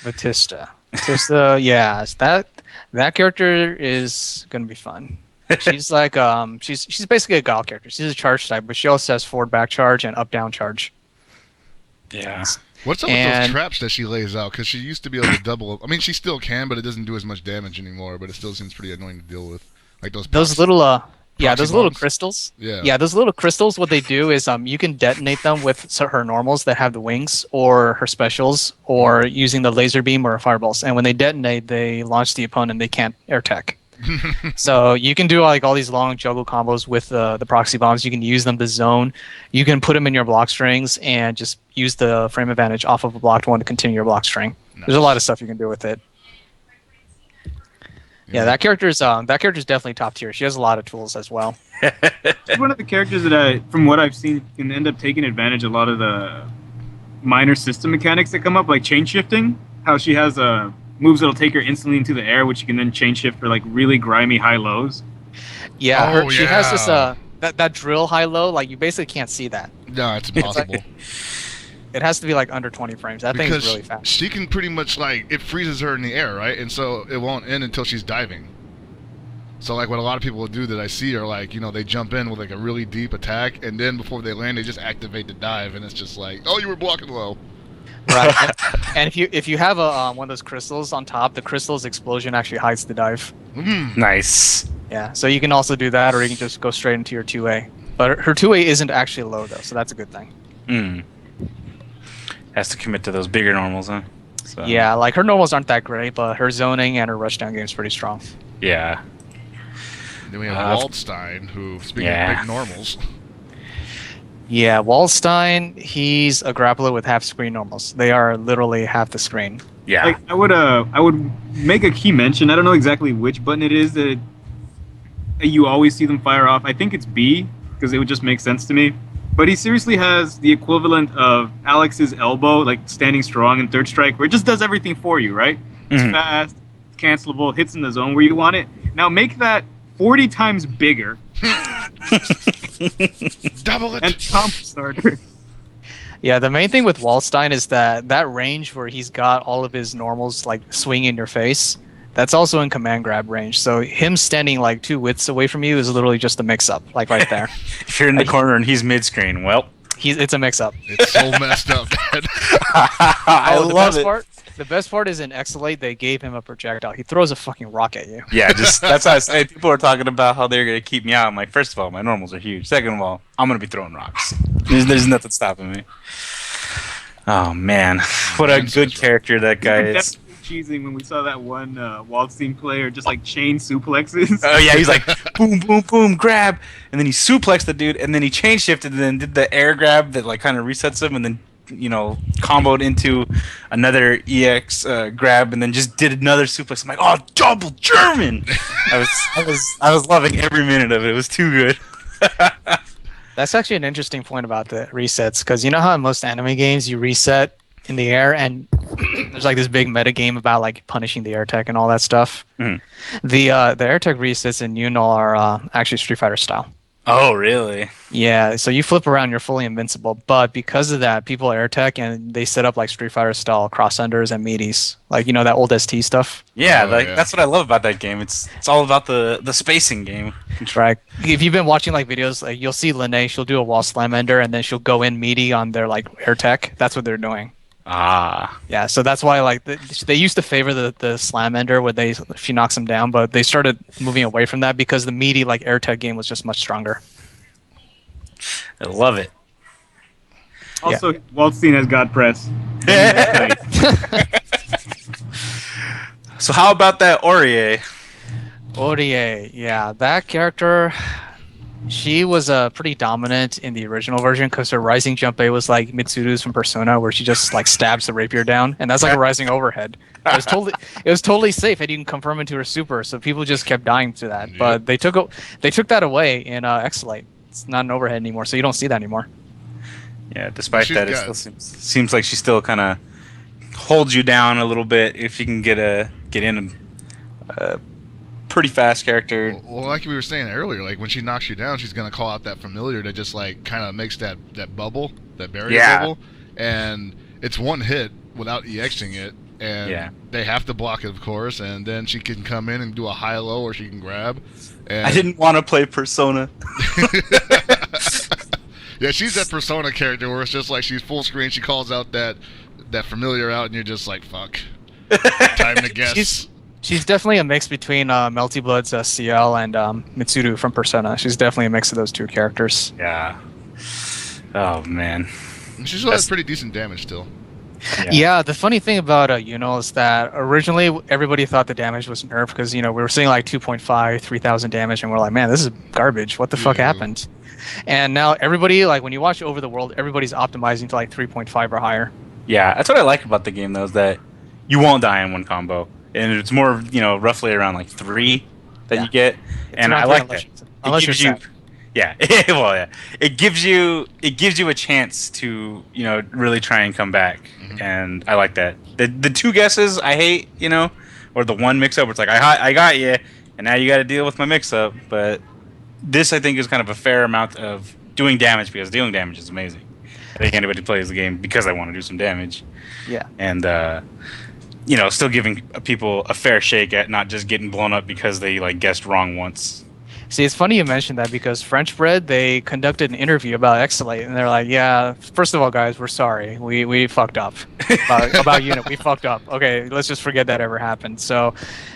Batista, yeah, that character is gonna be fun. She's like she's basically a Guile character. She's a charge type, but she also has forward back charge and up down charge. Yeah. What's up with those traps that she lays out? Because she used to be able to double. I mean, she still can, but it doesn't do as much damage anymore. But it still seems pretty annoying to deal with. Like those little those little bombs? crystals. Yeah. Those little crystals. What they do is you can detonate them with her normals that have the wings, or her specials, or using the laser beam or fireballs. And when they detonate, they launch the opponent. They can't air tech. So you can do like all these long juggle combos with the proxy bombs. You can use them to zone. You can put them in your block strings and just use the frame advantage off of a blocked one to continue your block string. Nice. There's a lot of stuff you can do with it. Yeah, that character's definitely top tier. She has a lot of tools as well. She's one of the characters that from what I've seen, can end up taking advantage of a lot of the minor system mechanics that come up, like chain shifting. How she has moves that'll take her instantly into the air, which you can then chain shift for like really grimy high lows. Yeah, she has this that drill high low. Like you basically can't see that. No, it's impossible. It has to be like under 20 frames. That thing is really fast. She can pretty much like it freezes her in the air, right? And so it won't end until she's diving. So like what a lot of people do that I see are like, they jump in with like a really deep attack, and then before they land, they just activate the dive, and it's just like, oh, you were blocking low. Right. And if you have one of those crystals on top, the crystal's explosion actually hides the dive. Nice. Yeah, so you can also do that, or you can just go straight into your 2A. But her 2A isn't actually low though, so that's a good thing. Has to commit to those bigger normals, huh? So. Yeah, like her normals aren't that great, but her zoning and her rushdown game is pretty strong. Yeah. Then we have Waldstein, who, speaking of big normals. Yeah, Waldstein, he's a grappler with half screen normals. They are literally half the screen. Yeah. Like I would make a key mention. I don't know exactly which button it is that you always see them fire off. I think it's B, because it would just make sense to me. But he seriously has the equivalent of Alex's elbow, like standing strong in third strike, where it just does everything for you, right? It's fast, it's cancelable, hits in the zone where you want it. Now make that 40 times bigger. Double it. And comp starter. Yeah, the main thing with Waldstein is that range where he's got all of his normals like swing in your face, that's also in command grab range. So him standing like 2 widths away from you is literally just a mix-up, like right there. If you're in the corner and he's mid-screen, well... It's a mix-up. It's so messed up, man. I love it. The best part is in Exolate, they gave him a projectile. He throws a fucking rock at you. Yeah, that's how I say. People are talking about how they're going to keep me out. I'm like, first of all, my normals are huge. Second of all, I'm going to be throwing rocks. There's nothing stopping me. Oh, man. What a good character that guy is. Cheesing when we saw that one Waldstein player just like chain suplexes. Oh yeah, he's like boom, boom, boom, grab, and then he suplexed the dude, and then he chain shifted, and then did the air grab that like kind of resets him, and then comboed into another EX grab, and then just did another suplex. I'm like, oh, double German! I was loving every minute of it. It was too good. That's actually an interesting point about the resets, because you know how in most anime games you reset in the air, and there's like this big meta game about like punishing the air tech and all that stuff. The air tech resets in Unol are actually Street Fighter style. Oh, really? Yeah, so you flip around, you're fully invincible. But because of that, people air tech and they set up like Street Fighter style cross unders and meaties, like that old ST stuff. Yeah, that's what I love about that game. It's all about the spacing game. Right. If you've been watching like videos, like you'll see Lene, she'll do a wall slam ender and then she'll go in meaty on their like air tech. That's what they're doing. Ah. Yeah, so that's why like they used to favor the slam ender where she knocks them down, but they started moving away from that because the meaty like air tech game was just much stronger. I love it. Also, Waldstein has God press. So how about that Orie? Orie, yeah, that character, she was pretty dominant in the original version because her rising jump A was like Mitsuru's from Persona, where she just like stabs the rapier down, and that's like a rising overhead. It was totally safe, and you can confirm into her super, so people just kept dying to that. Yep. But they took that away in Exolate. It's not an overhead anymore, so you don't see that anymore. Yeah, despite that, it still seems like she still kind of holds you down a little bit if you can get in pretty fast character. Well, like we were saying earlier, like when she knocks you down, she's gonna call out that familiar that just like kind of makes that bubble, that barrier bubble, and it's one hit without EXing it, and they have to block it, of course, and then she can come in and do a high-low, or she can grab. And I didn't want to play Persona. Yeah, she's that Persona character where it's just like she's full screen, she calls out that familiar out, and you're just like, fuck. Time to guess. She's definitely a mix between Melty Blood's CL and Mitsuru from Persona. She's definitely a mix of those two characters. Yeah. Oh, man. She still has pretty decent damage still. Yeah, the funny thing about Yuno is that originally everybody thought the damage was nerfed because, we were seeing like 2.5, 3,000 damage, and we're like, man, this is garbage. What the fuck happened? And now everybody, like, when you watch Over the World, everybody's optimizing to like 3.5 or higher. Yeah, that's what I like about the game, though, is that you won't die in one combo. And it's more, roughly around like 3 that you get. And I like that. Unless you're sad. Yeah, well, yeah. It gives you a chance to, really try and come back. Mm-hmm. And I like that. The two guesses I hate, or the one mix-up where it's like, I got you, and now you got to deal with my mix-up. But this, I think, is kind of a fair amount of doing damage, because dealing damage is amazing. I think anybody plays the game because I want to do some damage. Yeah. And, still giving people a fair shake at not just getting blown up because they, like, guessed wrong once. See, it's funny you mentioned that because French Bread, they conducted an interview about Exolate, and they're like, yeah, first of all, guys, we're sorry. We fucked up about Unit. We fucked up. Okay, let's just forget that ever happened. So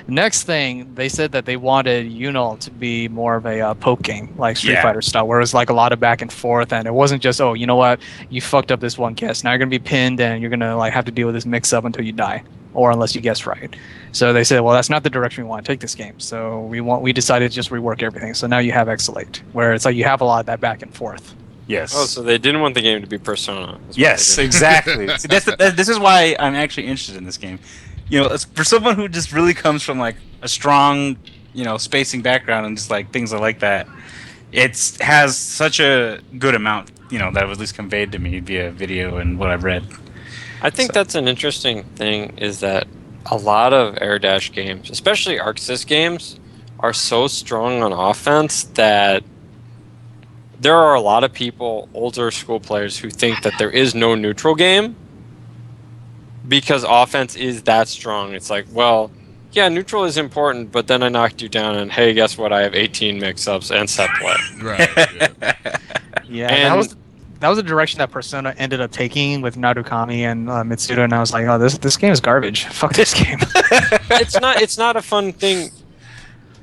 next thing, they said that they wanted Unal to be more of a poke game, like Street Fighter style, where it was like a lot of back and forth, and it wasn't just, oh, you know what, you fucked up this one guess. Now you're going to be pinned, and you're going to like have to deal with this mix-up until you die, or unless you guess right. So they said, well, that's not the direction we want to take this game. So we decided to just rework everything. So now you have Exolate, where it's like you have a lot of that back and forth. Yes. Oh, so they didn't want the game to be Persona. Yes, exactly. See, this is why I'm actually interested in this game. For someone who just really comes from like a strong, spacing background and just like things like that, it has such a good amount, that was at least conveyed to me via video and what I've read. I think that's an interesting thing, is that a lot of Air Dash games, especially ArcSys games, are so strong on offense that there are a lot of people, older school players, who think that there is no neutral game because offense is that strong. It's like, well, yeah, neutral is important, but then I knocked you down, and hey, guess what? I have 18 mix-ups and set play. Right. Yeah, and that was the direction that Persona ended up taking with Narukami and Mitsuda, and I was like, oh, this game is garbage. Fuck this game. It's not a fun thing.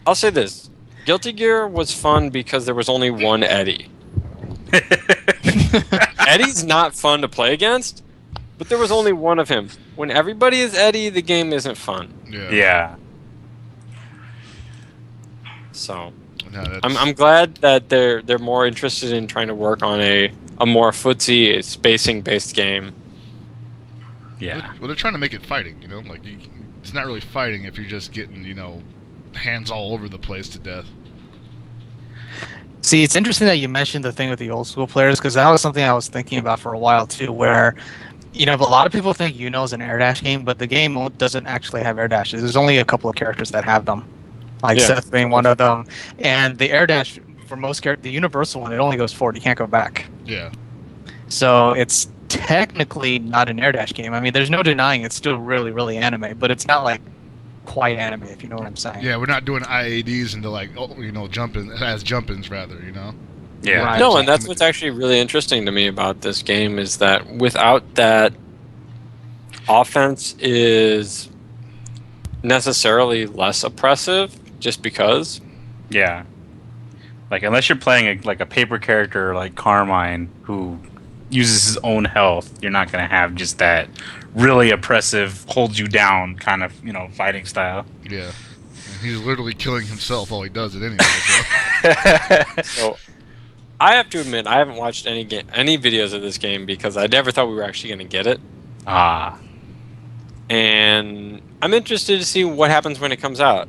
I'll say this. Guilty Gear was fun because there was only one Eddie. Eddie's not fun to play against, but there was only one of him. When everybody is Eddie, the game isn't fun. Yeah. So no, I'm glad that they're more interested in trying to work on a more footsie spacing based game. Yeah. Well, they're trying to make it fighting, like it's not really fighting if you're just getting, hands all over the place to death. See, it's interesting that you mentioned the thing with the old school players, because that was something I was thinking about for a while too, where a lot of people think is an air dash game, but the game doesn't actually have air dashes. There's only a couple of characters that have them, like Seth being one of them, and the air dash for most characters, the universal one, it only goes forward. You can't go back. Yeah. So it's technically not an air dash game. I mean, there's no denying it's still really, really anime, but it's not like quite anime, if you know what I'm saying. Yeah, we're not doing IADs into like, jump-ins rather, Yeah. Right. No, and that's what's actually really interesting to me about this game, is that without that, offense is necessarily less oppressive just because. Yeah. Like, unless you're playing a paper character like Carmine, who uses his own health, you're not going to have just that really oppressive, holds you down kind of, fighting style. Yeah. And he's literally killing himself while he does it anyway. So, I have to admit, I haven't watched any videos of this game because I never thought we were actually going to get it. And I'm interested to see what happens when it comes out.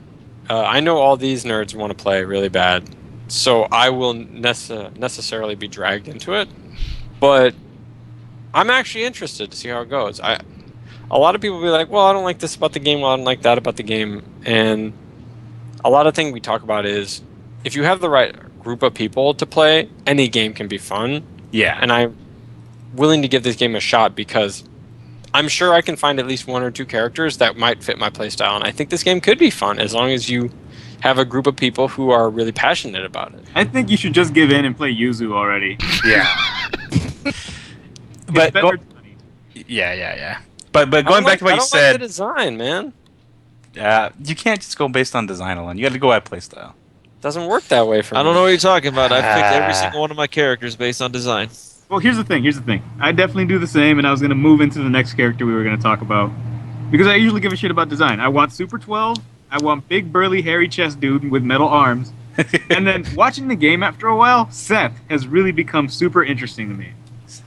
I know all these nerds want to play really bad, so I will necessarily be dragged into it. But I'm actually interested to see how it goes. A lot of people will be like, well, I don't like this about the game, well, I don't like that about the game. And a lot of things we talk about is if you have the right group of people to play, any game can be fun. Yeah. And I'm willing to give this game a shot because I'm sure I can find at least one or two characters that might fit my playstyle, and I think this game could be fun as long as you have a group of people who are really passionate about it. I think you should just give in and play Yuzu already. Yeah. But Yeah. But going back to what you I don't said, like the design, man. you can't just go based on design alone. You got to go at playstyle. Doesn't work that way for me. I don't know what you're talking about. I've picked every single one of my characters based on design. well, here's the thing. I definitely do the same, and I was gonna move into the next character we were gonna talk about because I usually give a shit about design. I want Super 12. I want big, burly, hairy chest dude with metal arms. And then watching the game after a while, Seth has really become super interesting to me.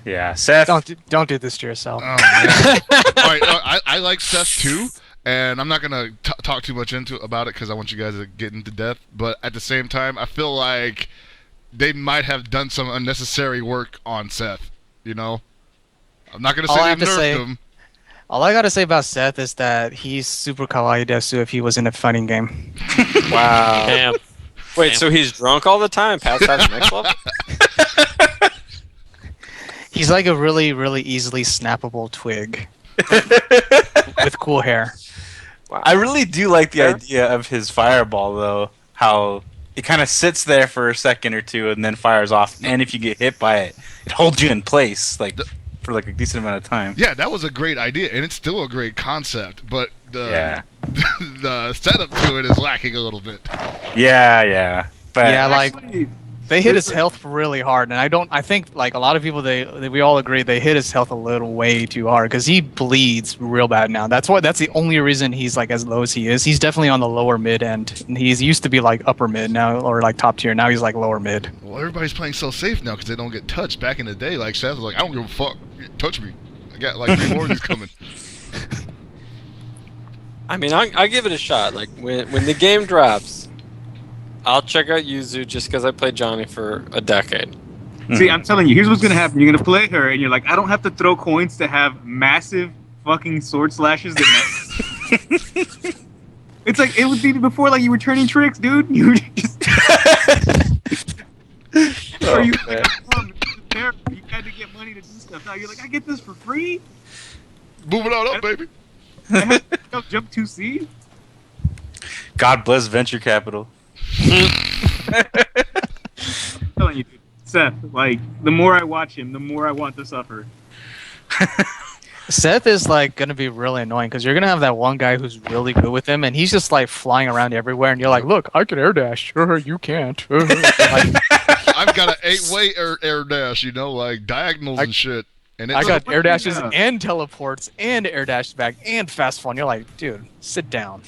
Yeah, Seth. Don't do this to yourself. Oh, man. All right, I like Seth too, and I'm not gonna talk too much about it because I want you guys to get into death. But at the same time, I feel like they might have done some unnecessary work on Seth. You know, I'm not gonna say they nerfed him. All I gotta say about Seth is that he's super kawaii desu if he was in a fighting game. Wow. Damn. Wait, Damn. so he's drunk all the time, past that next level? He's like a really, really easily snappable twig with cool hair. Wow. I really do like the idea of his fireball, though. How it kind of sits there for a second or two and then fires off. And if you get hit by it, it holds you in place, like for like a decent amount of time. Yeah, that was a great idea, and it's still a great concept. But the setup to it is lacking a little bit. Yeah. But Yeah, like Actually, they hit his health really hard, and I think like a lot of people we all agree they hit his health a little way too hard because he bleeds real bad now. That's the only reason he's like as low as he is. He's definitely on the lower mid end. And he's used to be like upper mid now or like top tier. Now he's like lower mid. Well, everybody's playing so safe now because they don't get touched. Back in the day, like Seth was like, I don't give a fuck. Touch me. I got like 3 more of these coming. I mean, I'll give it a shot. Like, when the game drops, I'll check out Yuzu just because I played Johnny for a decade. See, I'm telling you, here's what's gonna happen. You're gonna play her, and you're like, I don't have to throw coins to have massive fucking sword slashes that it's like it would be before like you were turning tricks, dude. You were just or you man. you had to get money to do stuff. Now you're like, I get this for free. Moving on up, baby. I have to go jump 2C. God bless venture capital. I'm telling you, dude. Seth, like the more I watch him, the more I want to suffer. Seth is like gonna be really annoying because you're gonna have that one guy who's really good with him, and he's just like flying around everywhere, and you're like, "Look, I can air dash. You can't." Like, I've got an 8-way air dash, you know, like diagonals and shit. And I got air dashes Yeah. and teleports and air dashes back and fast fall. And you're like, dude, sit down.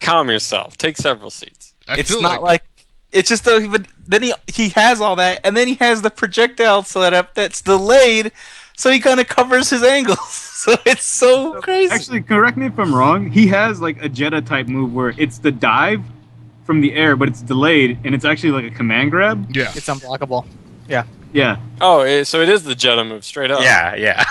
Calm yourself. Take several seats. It's not like it's just though. But then he has all that, and then he has the projectile setup that's delayed, so he kind of covers his angles. So it's so crazy. Actually, correct me if I'm wrong. He has like a Jetta type move where it's the dive from the air, but it's delayed, and it's actually like a command grab. Yeah. It's unblockable. Yeah. Oh, so it is the Jetta move straight up. Yeah.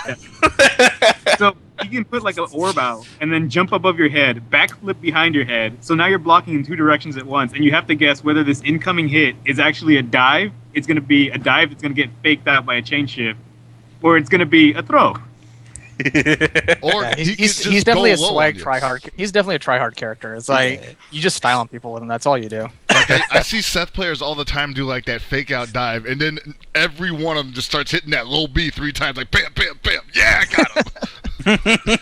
So you can put like an orb out and then jump above your head, backflip behind your head. So now you're blocking in 2 directions at once, and you have to guess whether this incoming hit is actually a dive. It's going to be a dive that's going to get faked out by a chain shift, or it's going to be a throw. Or Yeah, he could he's just definitely a go low swag on you. tryhard. He's definitely a tryhard character. It's like you just style on people with him. That's all you do. Like, I see Seth players all the time do like that fake out dive, and then every one of them just starts hitting that low B 3 times, like bam, bam, bam. Yeah, I got him.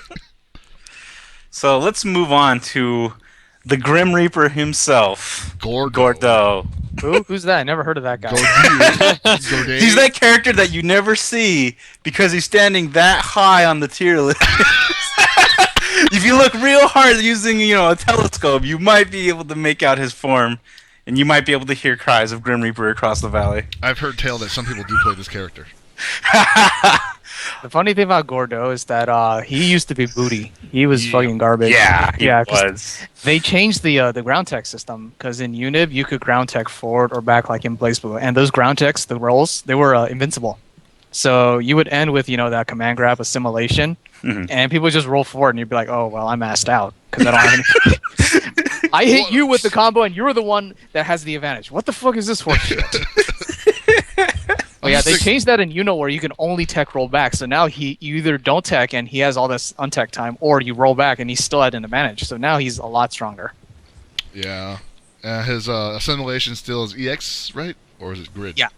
So let's move on to the Grim Reaper himself, Gordo. Who's that? I never heard of that guy. Gordo. He's that character that you never see because he's standing that high on the tier list. If you look real hard using, a telescope, you might be able to make out his form, and you might be able to hear cries of Grim Reaper across the valley. I've heard tale that some people do play this character. The funny thing about Gordo is that he used to be booty. He was fucking garbage. He 'cause was. They changed the ground tech system because in Unib you could ground tech forward or back like in Blaze Blue, and those ground techs, the rolls, they were invincible. So you would end with that command grab assimilation, and people would just roll forward, and you'd be like, "Oh well, I'm assed out because I don't have any." I hit you with the combo, and you're the one that has the advantage. What the fuck is this horse shit? Oh yeah, they changed that in where you can only tech roll back. So now you either don't tech and he has all this untech time, or you roll back and he's still at an advantage. So now he's a lot stronger. Yeah. His assimilation still is EX, right? Or is it grid? Yeah.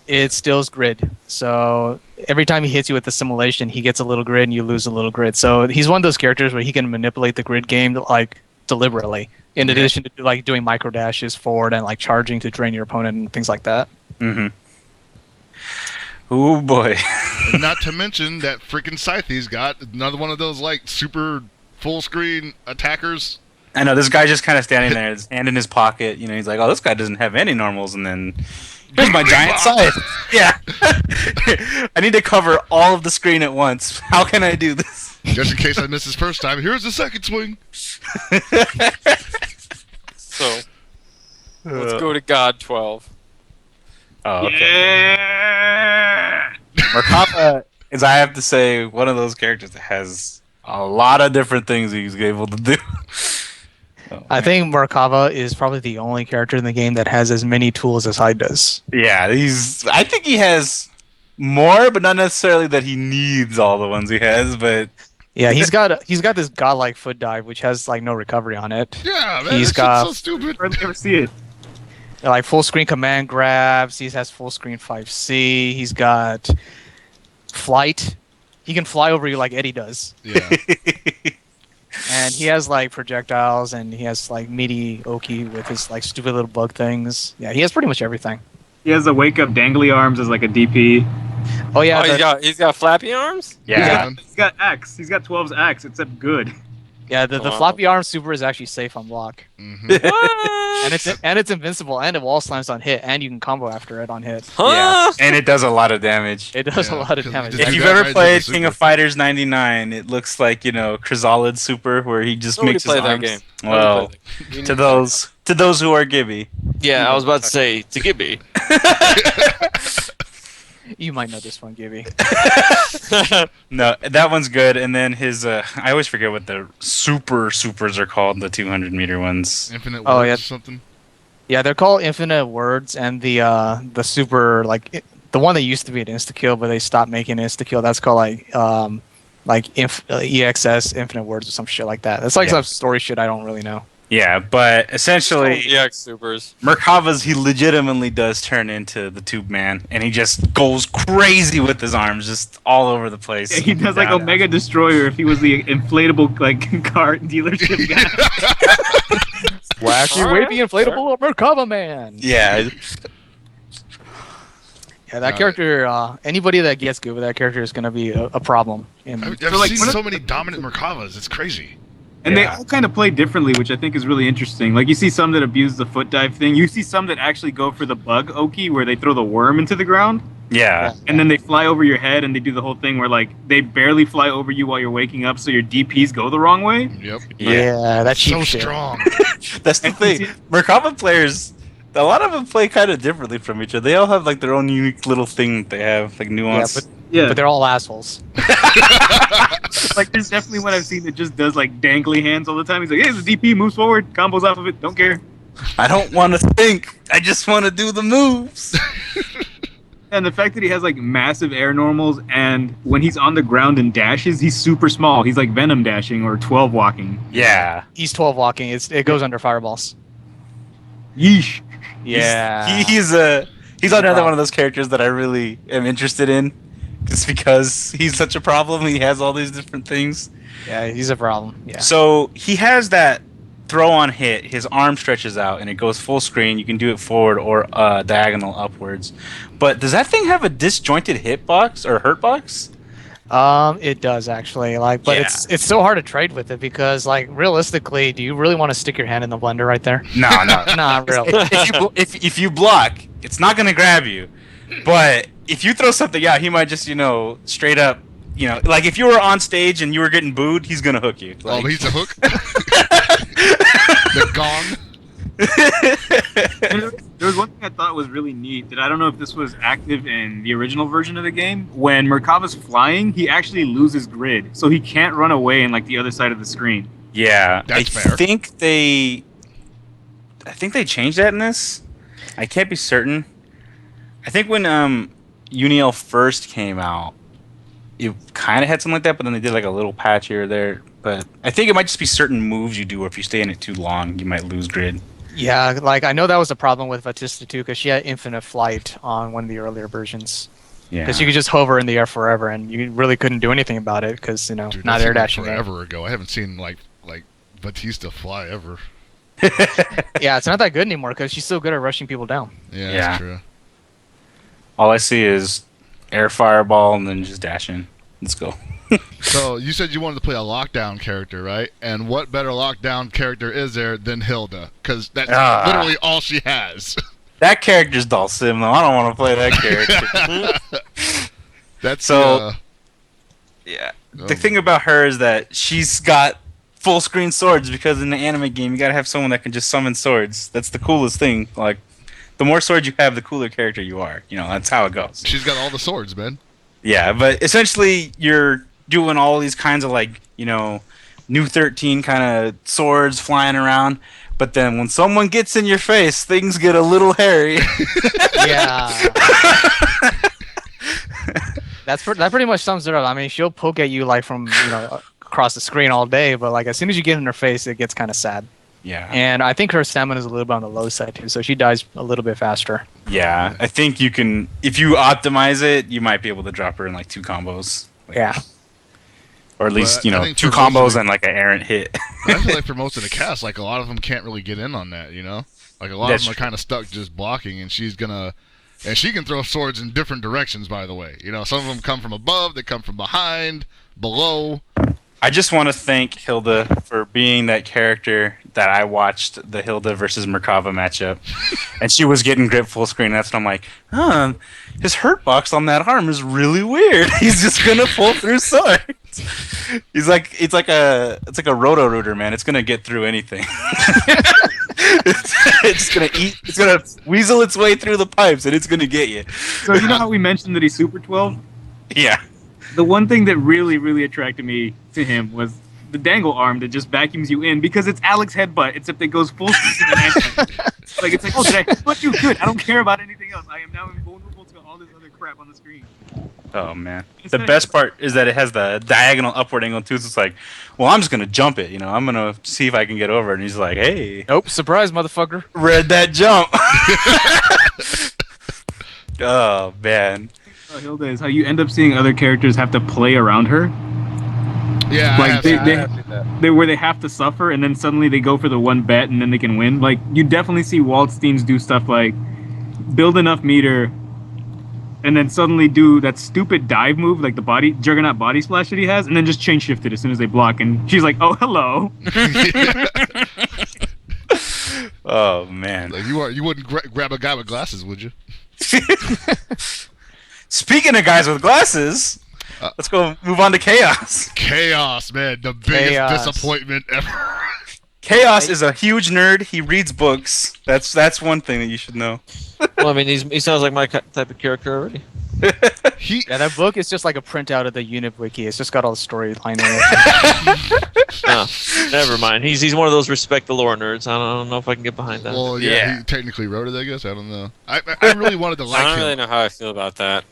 It stills grid. So every time he hits you with the simulation, he gets a little grid and you lose a little grid. So he's one of those characters where he can manipulate the grid game like deliberately, in addition to like doing micro dashes forward and like charging to drain your opponent and things like that. Mm-hmm. Oh boy. And not to mention that freaking scythe he's got, another one of those like super full screen attackers. I know, this guy just kind of standing there, his hand in his pocket. You know, he's like, oh, this guy doesn't have any normals, and then here's my giant scythe. Yeah. I need to cover all of the screen at once. How can I do this? Just in case I miss his first time, here's the second swing. So, let's go to God 12. Oh, okay. Yeah. Merkava is, I have to say, one of those characters that has a lot of different things he's able to do. I think Merkava is probably the only character in the game that has as many tools as Hyde does. Yeah, I think he has more, but not necessarily that he needs all the ones he has, but Yeah, he's got this godlike foot dive which has like no recovery on it. Yeah, man, He's that got shit's so stupid. Hardly ever see it. like full screen command grabs. He has full screen 5C. He's got flight. He can fly over you like Eddie does. Yeah. And he has like projectiles, and he has like meaty Oki with his like stupid little bug things. Yeah, he has pretty much everything. He has the wake up dangly arms as like a DP. Oh yeah, he's got flappy arms? yeah. He's got X. He's got 12's X, except good. the Wow. floppy arm super is actually safe on block, Mm-hmm. What? and it's invincible, and it wall slams on hit, and you can combo after it on hit. Huh? And it does a lot of damage. It does Yeah, a lot of 'cause damage. If If you you've got ever right, played it's a King super. of Fighters 99, it looks like, Chrysalid Super, where he just Nobody makes his played that arms. game. Well, We to need those who are Gibby. Yeah, I was about to say to Gibby. You might know this one, Gibby. No, that one's good. And then his, I always forget what the supers are called, the 200-meter ones. Infinite Oh, words yeah. or something. Yeah, they're called infinite words, and the super the one that used to be an insta kill, but they stopped making insta kill. That's called EXS infinite words or some shit like that. That's like Yeah. some story shit I don't really know. Yeah, but essentially, EX Supers. Merkava's, he legitimately does turn into the Tube Man, and he just goes crazy with his arms, just all over the place. Yeah, he does like Down. Omega Destroyer if he was the inflatable like car dealership guy. Wacky Alright, wavy inflatable Merkava man. Yeah, Yeah, that Got character. Anybody that gets good with that character is gonna be a problem. I've So, like, seen what- so many dominant Merkavas. It's crazy. And they Yeah. all kind of play differently, which I think is really interesting. Like you see some that abuse the foot dive thing. You see some that actually go for the bug Oki, where they throw the worm into the ground, yeah. and then they fly over your head, and they do the whole thing where like they barely fly over you while you're waking up, so your DPs go the wrong way. Yep. Yeah, that's cheap So shit. strong. That's the thing. Merkava players, a lot of them play kind of differently from each other. They all have like their own unique little thing that they have, like nuance. Yeah, But they're all assholes. like there's definitely one I've seen that just does like dangly hands all the time. He's like, hey, the DP moves forward, combos off of it, don't care. I don't want to think. I just want to do the moves. And the fact that he has like massive air normals, and when he's on the ground and dashes, he's super small. He's like Venom dashing or 12 walking. Yeah. He's 12 walking. It goes under fireballs. Yeesh. Yeah. He's another one of those characters that I really am interested in. Just because he's such a problem, he has all these different things. Yeah, he's a problem. Yeah. So he has that throw on hit. His arm stretches out and it goes full screen. You can do it forward or diagonal upwards. But does that thing have a disjointed hitbox or hurtbox? It does actually. But Yeah. it's so hard to trade with it because realistically, do you really want to stick your hand in the blender right there? No. Not really. if you block, it's not gonna grab you. But if you throw something out, he might just straight up. Like if you were on stage and you were getting booed, he's gonna hook you. Oh, Like, he's a hook. The gong. And there was one thing I thought was really neat that I don't know if this was active in the original version of the game. When Merkava's flying, he actually loses grid, so he can't run away in like the other side of the screen. yeah, That's I fair. think they think they changed that in this. I can't be certain. I think when Uniel first came out, it kind of had something like that, but then they did like a little patch here or there. But I think it might just be certain moves you do, or if you stay in it too long, you might lose grid. Yeah, like I know that was a problem with Batista too, because she had infinite flight on one of the earlier versions. Yeah. Because you could just hover in the air forever, and you really couldn't do anything about it, because Dude, not that air seemed like dashing. forever ago. I haven't seen like Batista fly ever. Yeah, it's not that good anymore because she's so good at rushing people down. Yeah, Yeah. that's true. All I see is air fireball and then just dash in. Let's go. So you said you wanted to play a lockdown character, right? And what better lockdown character is there than Hilda? Because that's literally all she has. That character's Dhalsim, though. I don't want to play that character. That's So- Yeah. The thing about her is that she's got full screen swords, because in the anime game you gotta have someone that can just summon swords. That's the coolest thing. Like, the more swords you have, the cooler character you are. That's how it goes. she's got all the swords, man. Yeah, but essentially you're doing all these kinds of new 13 kind of swords flying around. But then when someone gets in your face, things get a little hairy. Yeah. That pretty much sums it up. I mean, she'll poke at you like from across the screen all day, but like as soon as you get in her face, it gets kind of sad. Yeah. And I think her stamina is a little bit on the low side too, so she dies a little bit faster. Yeah, I think you can, if you optimize it, you might be able to drop her in like 2 combos. Yeah. Or at least, But I think 2 for most of combos the- and like an errant hit. I feel like for most of the cast, like a lot of them can't really get in on that, Like a lot That's of them are true. kind of stuck just blocking, and she can throw swords in different directions, by the way. Some of them come from above, they come from behind, below. I just want to thank Hilda for being that character that I watched the Hilda versus Merkava matchup. And she was getting grip full screen. That's when I'm like, his hurt box on that arm is really weird. He's just going to pull through swords. It's like a roto-rooter, man. It's going to get through anything. It's going to weasel its way through the pipes, and it's going to get you. So you know how we mentioned that he's Super 12? Yeah. The one thing that really, really attracted me to him was the dangle arm that just vacuums you in, because it's Alex Headbutt, except it goes full speed in an action. It's like, oh, did I headbutt you? Good. I don't care about anything else. I am now invulnerable to all this other crap on the screen. Oh, man. The best part is that it has the diagonal upward angle, too. So it's like, well, I'm just going to jump it. I'm going to see if I can get over it. And he's like, hey. Nope, surprise, motherfucker. Read that jump. Oh, man. Hilda is how you end up seeing other characters have to play around her. Yeah, Like where they have to suffer, and then suddenly they go for the one bet, and then they can win. Like you definitely see Waldsteins do stuff like build enough meter, and then suddenly do that stupid dive move, like the Juggernaut body splash that he has, and then just chain shift it as soon as they block, and she's like, "Oh, hello." Oh, man. Like you wouldn't grab a guy with glasses, would you? Speaking of guys with glasses, let's go move on to Chaos. Chaos, man, the biggest Chaos. disappointment ever. Chaos is a huge nerd. He reads books. That's one thing that you should know. Well, I mean, he sounds like my type of character already. Yeah, that book is just like a printout of the Unit Wiki. It's just got all the storyline in it. No, never mind. He's one of those respect the lore nerds. I don't know if I can get behind that. Well, Yeah. he technically wrote it, I guess. I don't know. I really wanted to like I don't him. really know how I feel about that.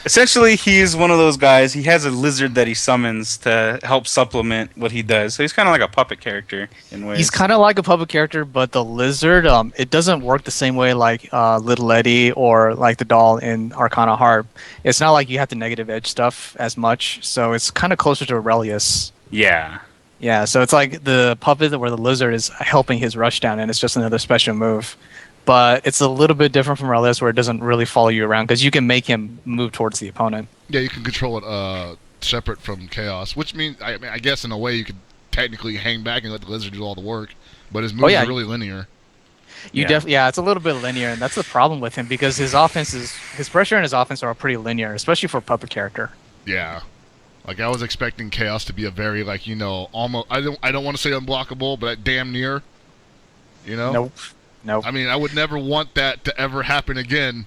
Essentially, he's one of those guys. He has a lizard that he summons to help supplement what he does. So he's kind of like a puppet character in ways. He's kind of like a public character, but the lizard, it doesn't work the same way like Little Eddie or like the doll in Arcana Harp. It's not like you have to negative edge stuff as much, so it's kind of closer to Aurelius. Yeah. Yeah, so it's like the puppet where the lizard is helping his rush down, and it's just another special move. But it's a little bit different from Aurelius, where it doesn't really follow you around, because you can make him move towards the opponent. Yeah, you can control it separate from Chaos, which means I guess in a way you could technically hang back and let the lizard do all the work, but his moves yeah. are really linear. Yeah, it's a little bit linear, and that's the problem with him, because his pressure and his offense are pretty linear, especially for a puppet character. Yeah. Like I was expecting Chaos to be a very almost I don't want to say unblockable, but damn near. Nope. I mean, I would never want that to ever happen again,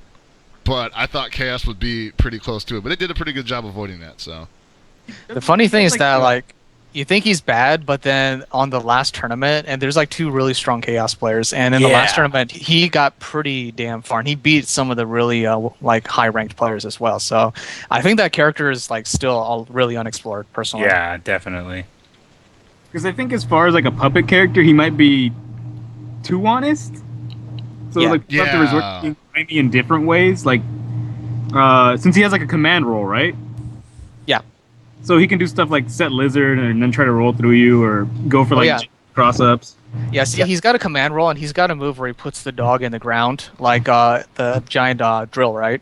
but I thought Chaos would be pretty close to it. But they did a pretty good job avoiding that, so. The funny thing is that, you think he's bad, but then on the last tournament, and there's like 2 really strong Chaos players, and in the last tournament, he got pretty damn far, and he beat some of the really like high-ranked players as well. So I think that character is like still all really unexplored, personally. Yeah, definitely. Because I think as far as like a puppet character, he might be too honest. So like you have to resort to being grimy in different ways. Like since he has like a command roll, right? Yeah. So he can do stuff like set lizard and then try to roll through you, or go for cross ups. Yeah, see, he's got a command roll, and he's got a move where he puts the dog in the ground, like the giant drill, right?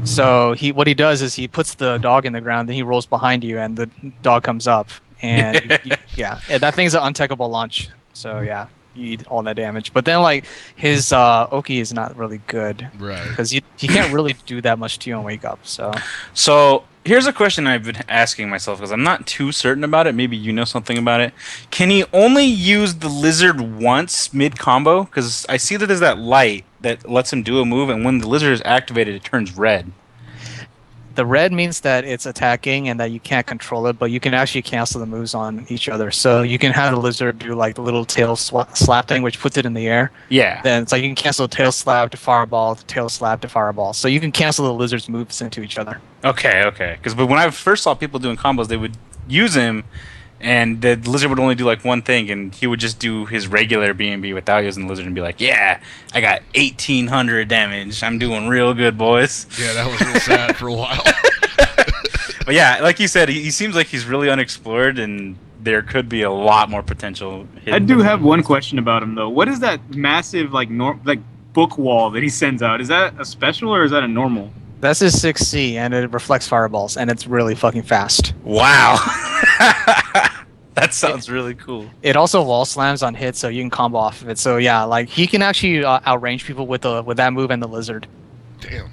So what he does is he puts the dog in the ground, then he rolls behind you, and the dog comes up, and that thing's an untechable launch. So yeah, you eat all that damage. But then like his Oki is not really good, Right? Because he can't really do that much to you on wake up. So here's a question I've been asking myself because I'm not too certain about it. Maybe you know something about it. Can he only use the lizard once mid combo? Because I see that there's that light that lets him do a move, and when the lizard is activated, it turns red. The red means that it's attacking and that you can't control it, but you can actually cancel the moves on each other. So you can have the lizard do like the little tail slap thing, which puts it in the air. Yeah. Then it's like you can cancel tail slap to fireball, tail slap to fireball. So you can cancel the lizard's moves into each other. Okay. Because when I first saw people doing combos, they would use him, and the lizard would only do like one thing, and he would just do his regular B&B without using the lizard and be like, "Yeah, I got 1,800 damage. I'm doing real good, boys." Yeah, that was real sad for a while. But yeah, like you said, he seems like he's really unexplored, and there could be a lot more potential. I do have one question about him though. What is that massive like book wall that he sends out? Is that a special or is that a normal? That's his 6C, and it reflects fireballs, and it's really fucking fast. Wow. That sounds really cool. It also wall slams on hits, so you can combo off of it. So yeah, like he can actually outrange people with that move and the lizard. Damn.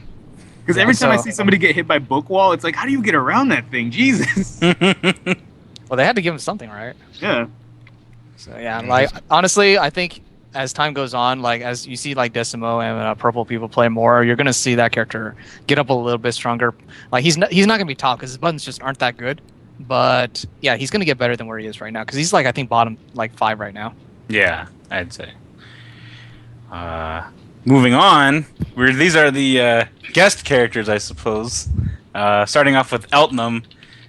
Because every time I see somebody get hit by book wall, it's like, how do you get around that thing? Jesus. Well, they had to give him something, right? Yeah. So yeah, like honestly, I think as time goes on, like as you see like Decimo and purple people play more, you're gonna see that character get up a little bit stronger. Like he's not gonna be top because his buttons just aren't that good. But yeah, he's gonna get better than where he is right now because he's like I think bottom like 5 right now. Yeah, I'd say. Moving on, these are the guest characters, I suppose. Starting off with Eltnum.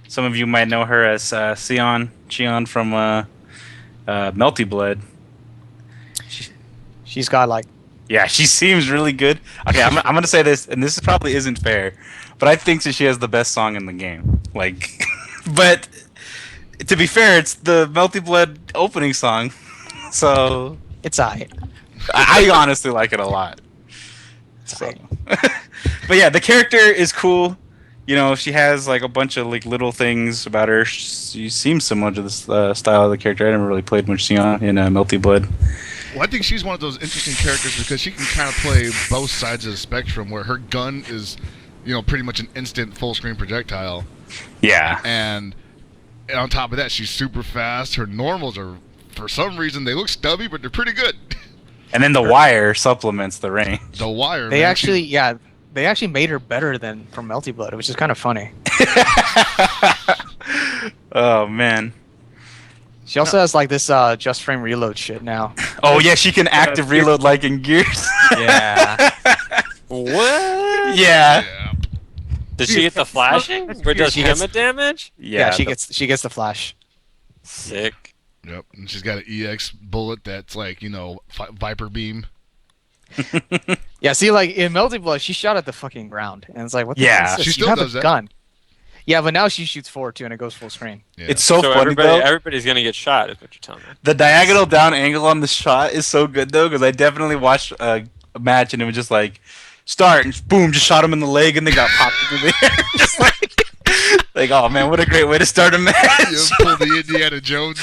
Some of you might know her as Cheon from Melty Blood. She's got like... Yeah, she seems really good. Okay, I'm going to say this, and this probably isn't fair, but I think that she has the best song in the game. Like, but to be fair, it's the Melty Blood opening song, so... It's alright. I honestly like it a lot. So. But yeah, the character is cool. You know, she has like a bunch of like little things about her. She seems similar to the style of the character. I never really played much Cheon in Melty Blood. Well, I think she's one of those interesting characters because she can kind of play both sides of the spectrum, where her gun is, you know, pretty much an instant full screen projectile. Yeah. And on top of that, she's super fast. Her normals are, for some reason, they look stubby, but they're pretty good. And then the wire supplements the range. The wire. They actually made her better than from Melty Blood, which is kind of funny. Oh man. She also has like this just frame reload shit now. Oh yeah, she can active reload like in Gears. Yeah. What? Yeah. Does she get the flashing? Or does she get damage? Yeah, she gets the flash. Sick. Yep, and she's got an EX bullet that's like, you know, Viper Beam. Yeah, see, like in Melty Blood, she shot at the fucking ground, and it's like, what? Yeah, the she you still have does a that. gun. Yeah, but now she shoots forward too, and it goes full screen. Yeah. It's so funny though. Everybody's gonna get shot, is what you're telling me. The diagonal down angle on the shot is so good though, because I definitely watched a match and it was just like start and boom, just shot him in the leg and they got popped into the air. Just like, oh man, what a great way to start a match. You pull the Indiana Jones.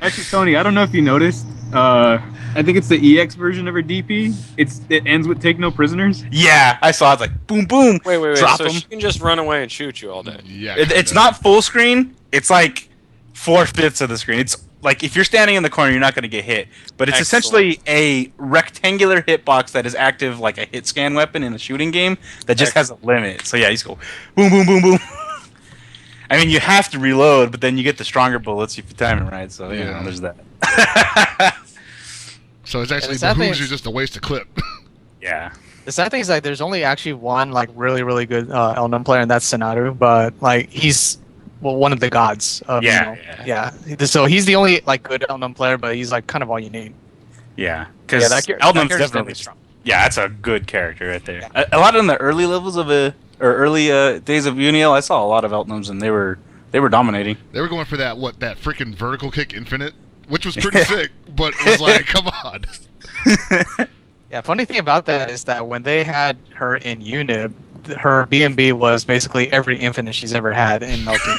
Actually, Tony, I don't know if you noticed. I think it's the EX version of her DP. It ends with take no prisoners. Yeah, I saw it. It's like boom, boom. Wait. Drop So him. she can just run away and shoot you all day. Yeah. It's not full screen. It's like 4/5 of the screen. It's like if you're standing in the corner, you're not going to get hit. But it's essentially a rectangular hitbox that is active like a hit scan weapon in a shooting game that just has a limit. So yeah, you just go boom, boom, boom, boom. I mean, you have to reload, but then you get the stronger bullets if you time it right. So Yeah. there's that. So it's actually the sad thing behooves you is- just to waste a clip. Yeah. The sad thing is like there's only actually one like really really good Elden player, and that's Sanaru. But like he's one of the gods. Of, Yeah, yeah. So he's the only like good Elden player, but he's like kind of all you need. Yeah. Because that Elden's character's definitely strong. Yeah, that's a good character right there. A lot in the early levels of early days of Uniel, I saw a lot of Eltnums, and they were dominating. They were going for that freaking vertical kick infinite, which was pretty sick, but it was like, come on. Yeah, funny thing about that is that when they had her in Unib, her BMB was basically every infinite she's ever had in Melting.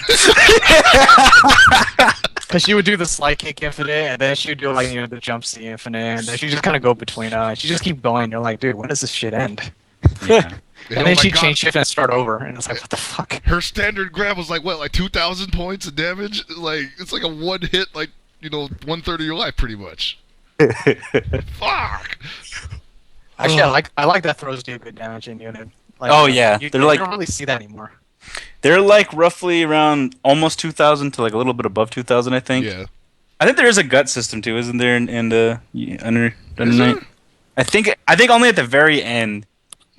Because she would do the slide kick infinite, and then she would do like the jump C infinite, and then she just kind of go between. She just keep going. You're like, dude, when does this shit end? Yeah. And then she change shift and start over, and it's like, what the fuck? Her standard grab was like, what, like 2,000 points of damage? Like, it's like a one hit, like, 1/3 of your life, pretty much. Fuck! Actually, I like that throws do good damage in Unib. Like, Oh, yeah. you They're like- don't really see that anymore. They're like roughly around almost 2,000 to like a little bit above 2,000, I think. Yeah. I think there is a gut system too, isn't there? Under Is Night. there? I think only at the very end,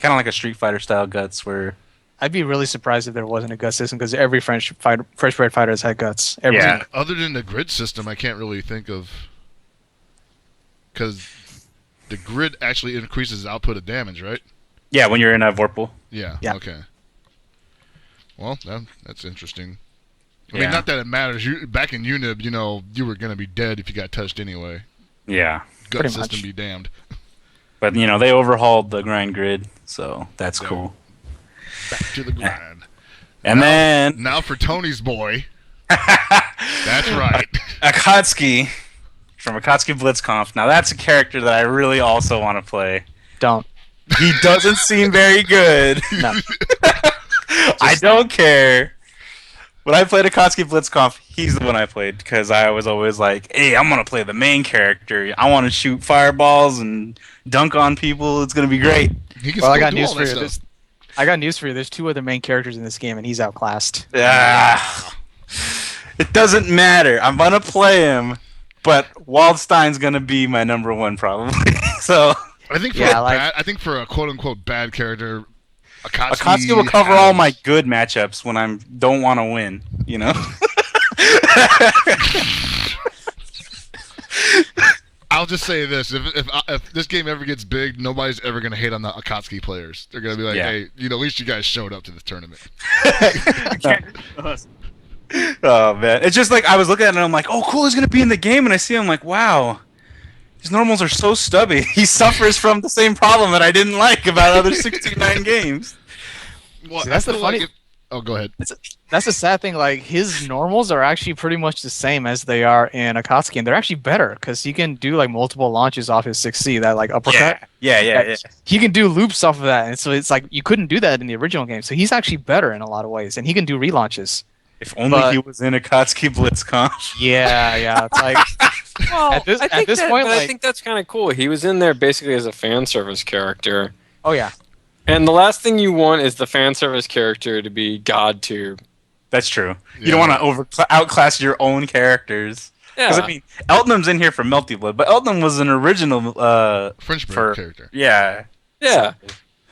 kind of like a Street Fighter style guts, where I'd be really surprised if there wasn't a gut system because every fresh bread fighter has had guts. Every Yeah. Other than the grid system, I can't really think of... Because the grid actually increases output of damage, right? yeah, when you're in a Vorpal. Yeah. Yeah. Okay. Well, that's interesting. I Yeah. mean, not that it matters. Back in Unib, you were gonna be dead if you got touched anyway. Yeah, Gut Pretty system much. be damned. but they overhauled the grind grid, so that's Yeah. cool. Back to the grind. And then Now for Tony's boy. That's right. Akatsuki from Akatsuki Blitzconf. Now that's a character that I really also want to play. don't. He doesn't seem very good. No. I don't care. When I played Akatsuki Blitzconf, he's the one I played because I was always like, hey, I'm going to play the main character. I want to shoot fireballs and dunk on people. It's going to be great. He can Well, I still got do news all for that you. stuff. I got news for you. There's two other main characters in this game, and he's outclassed. Ah, it doesn't matter. I'm going to play him, but Waldstein's going to be my number one probably. So I think for Yeah, I think for a quote unquote bad character, Akatsuki will cover all my good matchups when I don't want to win, I'll just say this: if this game ever gets big, nobody's ever gonna hate on the Akatsuki players. They're gonna be like, Yeah. hey, at least you guys showed up to this tournament. Oh man, it's just like I was looking at it and I'm like, oh cool, he's gonna be in the game, and I see him like, wow, his normals are so stubby. He suffers from the same problem that I didn't like about other 69 games. Well, See, that's I the feel like funny- it- Oh, go ahead. That's the sad thing. Like his normals are actually pretty much the same as they are in Akatsuki, and they're actually better because he can do like multiple launches off his 6C, that like uppercut. Yeah. He can do loops off of that, and so it's like you couldn't do that in the original game. So he's actually better in a lot of ways, and he can do relaunches. If only But- he was in Akatsuki Blitzconf. Yeah. It's like Well, At this- I at think this that- point, but I like- think that's kind of cool. He was in there basically as a fan service character. oh yeah. And the last thing you want is the fan service character to be god tier. That's true. You Yeah. don't want to outclass your own characters. Yeah. Because I mean, Eltnum's in here for Melty Blood, but Eltnum was an original. French for- character. Yeah. Yeah.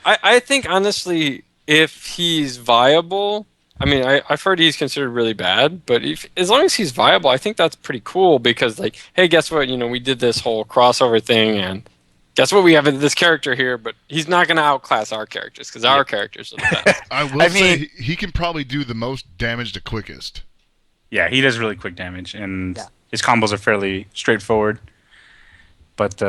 I think honestly, if he's viable, I mean, I've heard he's considered really bad, but as long as he's viable, I think that's pretty cool because, like, hey, guess what? We did this whole crossover thing, and guess what? We have this character here, but he's not going to outclass our characters because our characters are the best. I will I say mean- he can probably do the most damage the quickest. Yeah, he does really quick damage, and Yeah. his combos are fairly straightforward. But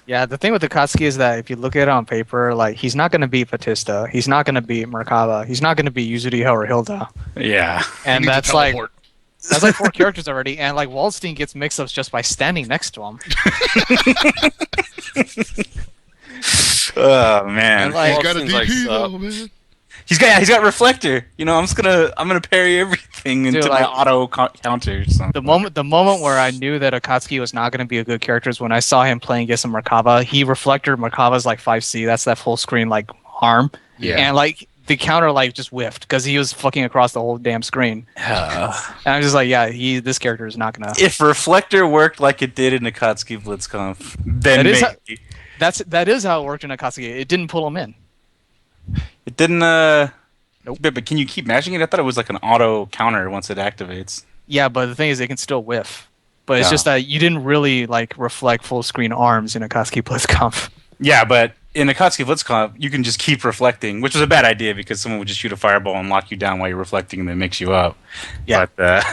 Yeah, the thing with Akatsuki is that if you look at it on paper, like he's not going to beat Batista, he's not going to beat Merkaba, he's not going to beat Yuzuriha or Hilda, yeah, and He needs that's to like teleport. 4 characters already. And like Waldstein gets mix-ups just by standing next to him. oh man, And, like, He's got a Waldstein's like, DP sup. though, man. he's got reflector. I'm gonna parry everything into Dude, my like- auto counter. Or something. The moment where I knew that Akatsuki was not going to be a good character is when I saw him playing against a Merkaba. He reflected Merkaba's like 5C. That's that full screen like arm. Yeah. And like the counter like just whiffed because he was fucking across the whole damn screen. And I'm just like, yeah, this character is not gonna. If Reflector worked like it did in Akatsuki Blitzconf, then maybe. That is how it worked in Akatsuki. It didn't pull him in. It didn't. Nope. But can you keep mashing it? I thought it was like an auto counter once it activates. Yeah, but the thing is, it can still whiff. But it's just that you didn't really like reflect full screen arms in Akatsuki Blitzconf. Yeah, but in Akatsuki Blitzconf, you can just keep reflecting, which was a bad idea because someone would just shoot a fireball and lock you down while you're reflecting and then mix you up. Yeah. But,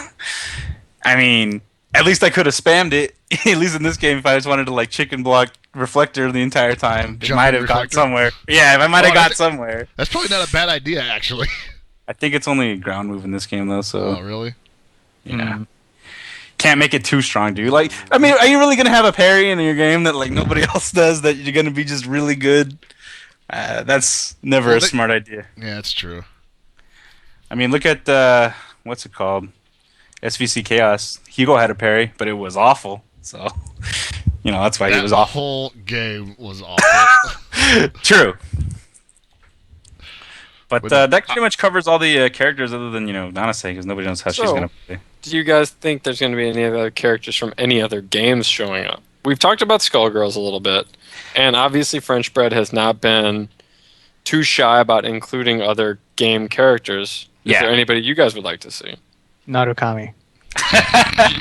I mean, at least I could have spammed it. At least in this game, if I just wanted to like chicken block Reflector the entire time, it might have got somewhere. Yeah, I might have got somewhere. That's probably not a bad idea, actually. I think it's only a ground move in this game, though, so... Oh, really? Yeah. Can't make it too strong, dude. Like, I mean, are you really gonna have a parry in your game that like nobody else does? That you're gonna be just really good? That's never a smart idea. Yeah, that's true. I mean, look at what's it called? SVC Chaos. Hugo had a parry, but it was awful. So, that's why he was awful. The whole game was awful. True. But that pretty much covers all the characters other than Nanase, because nobody knows how she's gonna play. Do you guys think there's going to be any other characters from any other games showing up? We've talked about Skullgirls a little bit, and obviously French Bread has not been too shy about including other game characters. Is there anybody you guys would like to see? Narukami.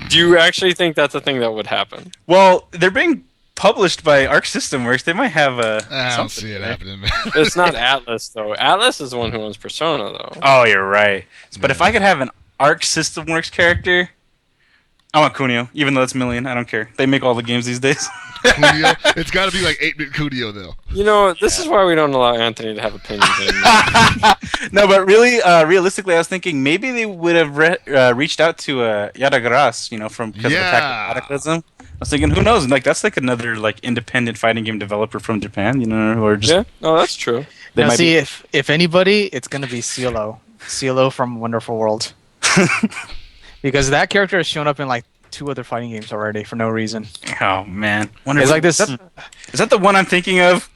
Do you actually think that's a thing that would happen? Well, they're being published by Arc System Works. They might have I don't see it happening. It's not Atlas, though. Atlas is the one who owns Persona, though. Oh, you're right. But if I could have an Arc System Works character, I want Kunio, even though it's Million. I don't care. They make all the games these days. Kunio? It's got to be like 8-bit Kunio, though. This is why we don't allow Anthony to have opinions anymore. No, but really, realistically, I was thinking maybe they would have reached out to Yadagras, from because of Attack of Cataclysm. I was thinking, who knows? Like that's like another like independent fighting game developer from Japan, who are just that's true. Now, see, if anybody, it's gonna be Cielo from Wonderful World. Because that character has shown up in like 2 other fighting games already for no reason. Oh man, it's like this. Is that the one I'm thinking of?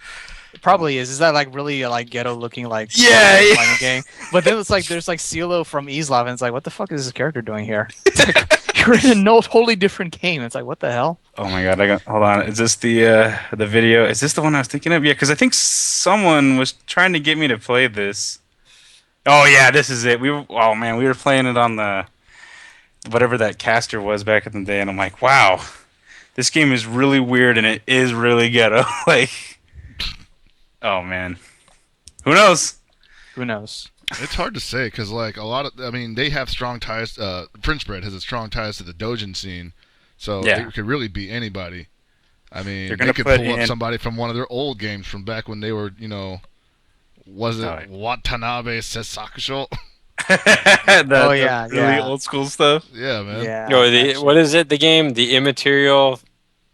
It probably is. Is that like really like ghetto looking like fighting game? But then it's like there's like Cielo from Islav, and it's like what the fuck is this character doing here? It's like, you're in a totally different game. It's like what the hell? Oh my god! Hold on. Is this the video? Is this the one I was thinking of? Yeah, because I think someone was trying to get me to play this. Oh yeah, this is it. We were playing it on the whatever that caster was back in the day, and I'm like, wow, this game is really weird and it is really ghetto. Like, oh man, who knows? Who knows? It's hard to say because like they have strong ties. French Bread has a strong ties to the Dojin scene, so it could really be anybody. I mean, they could pull up somebody from one of their old games from back when they were, was it Watanabe Sesakusho? Really old school stuff. Yeah, man. Yeah. What is it? The game, the Immaterial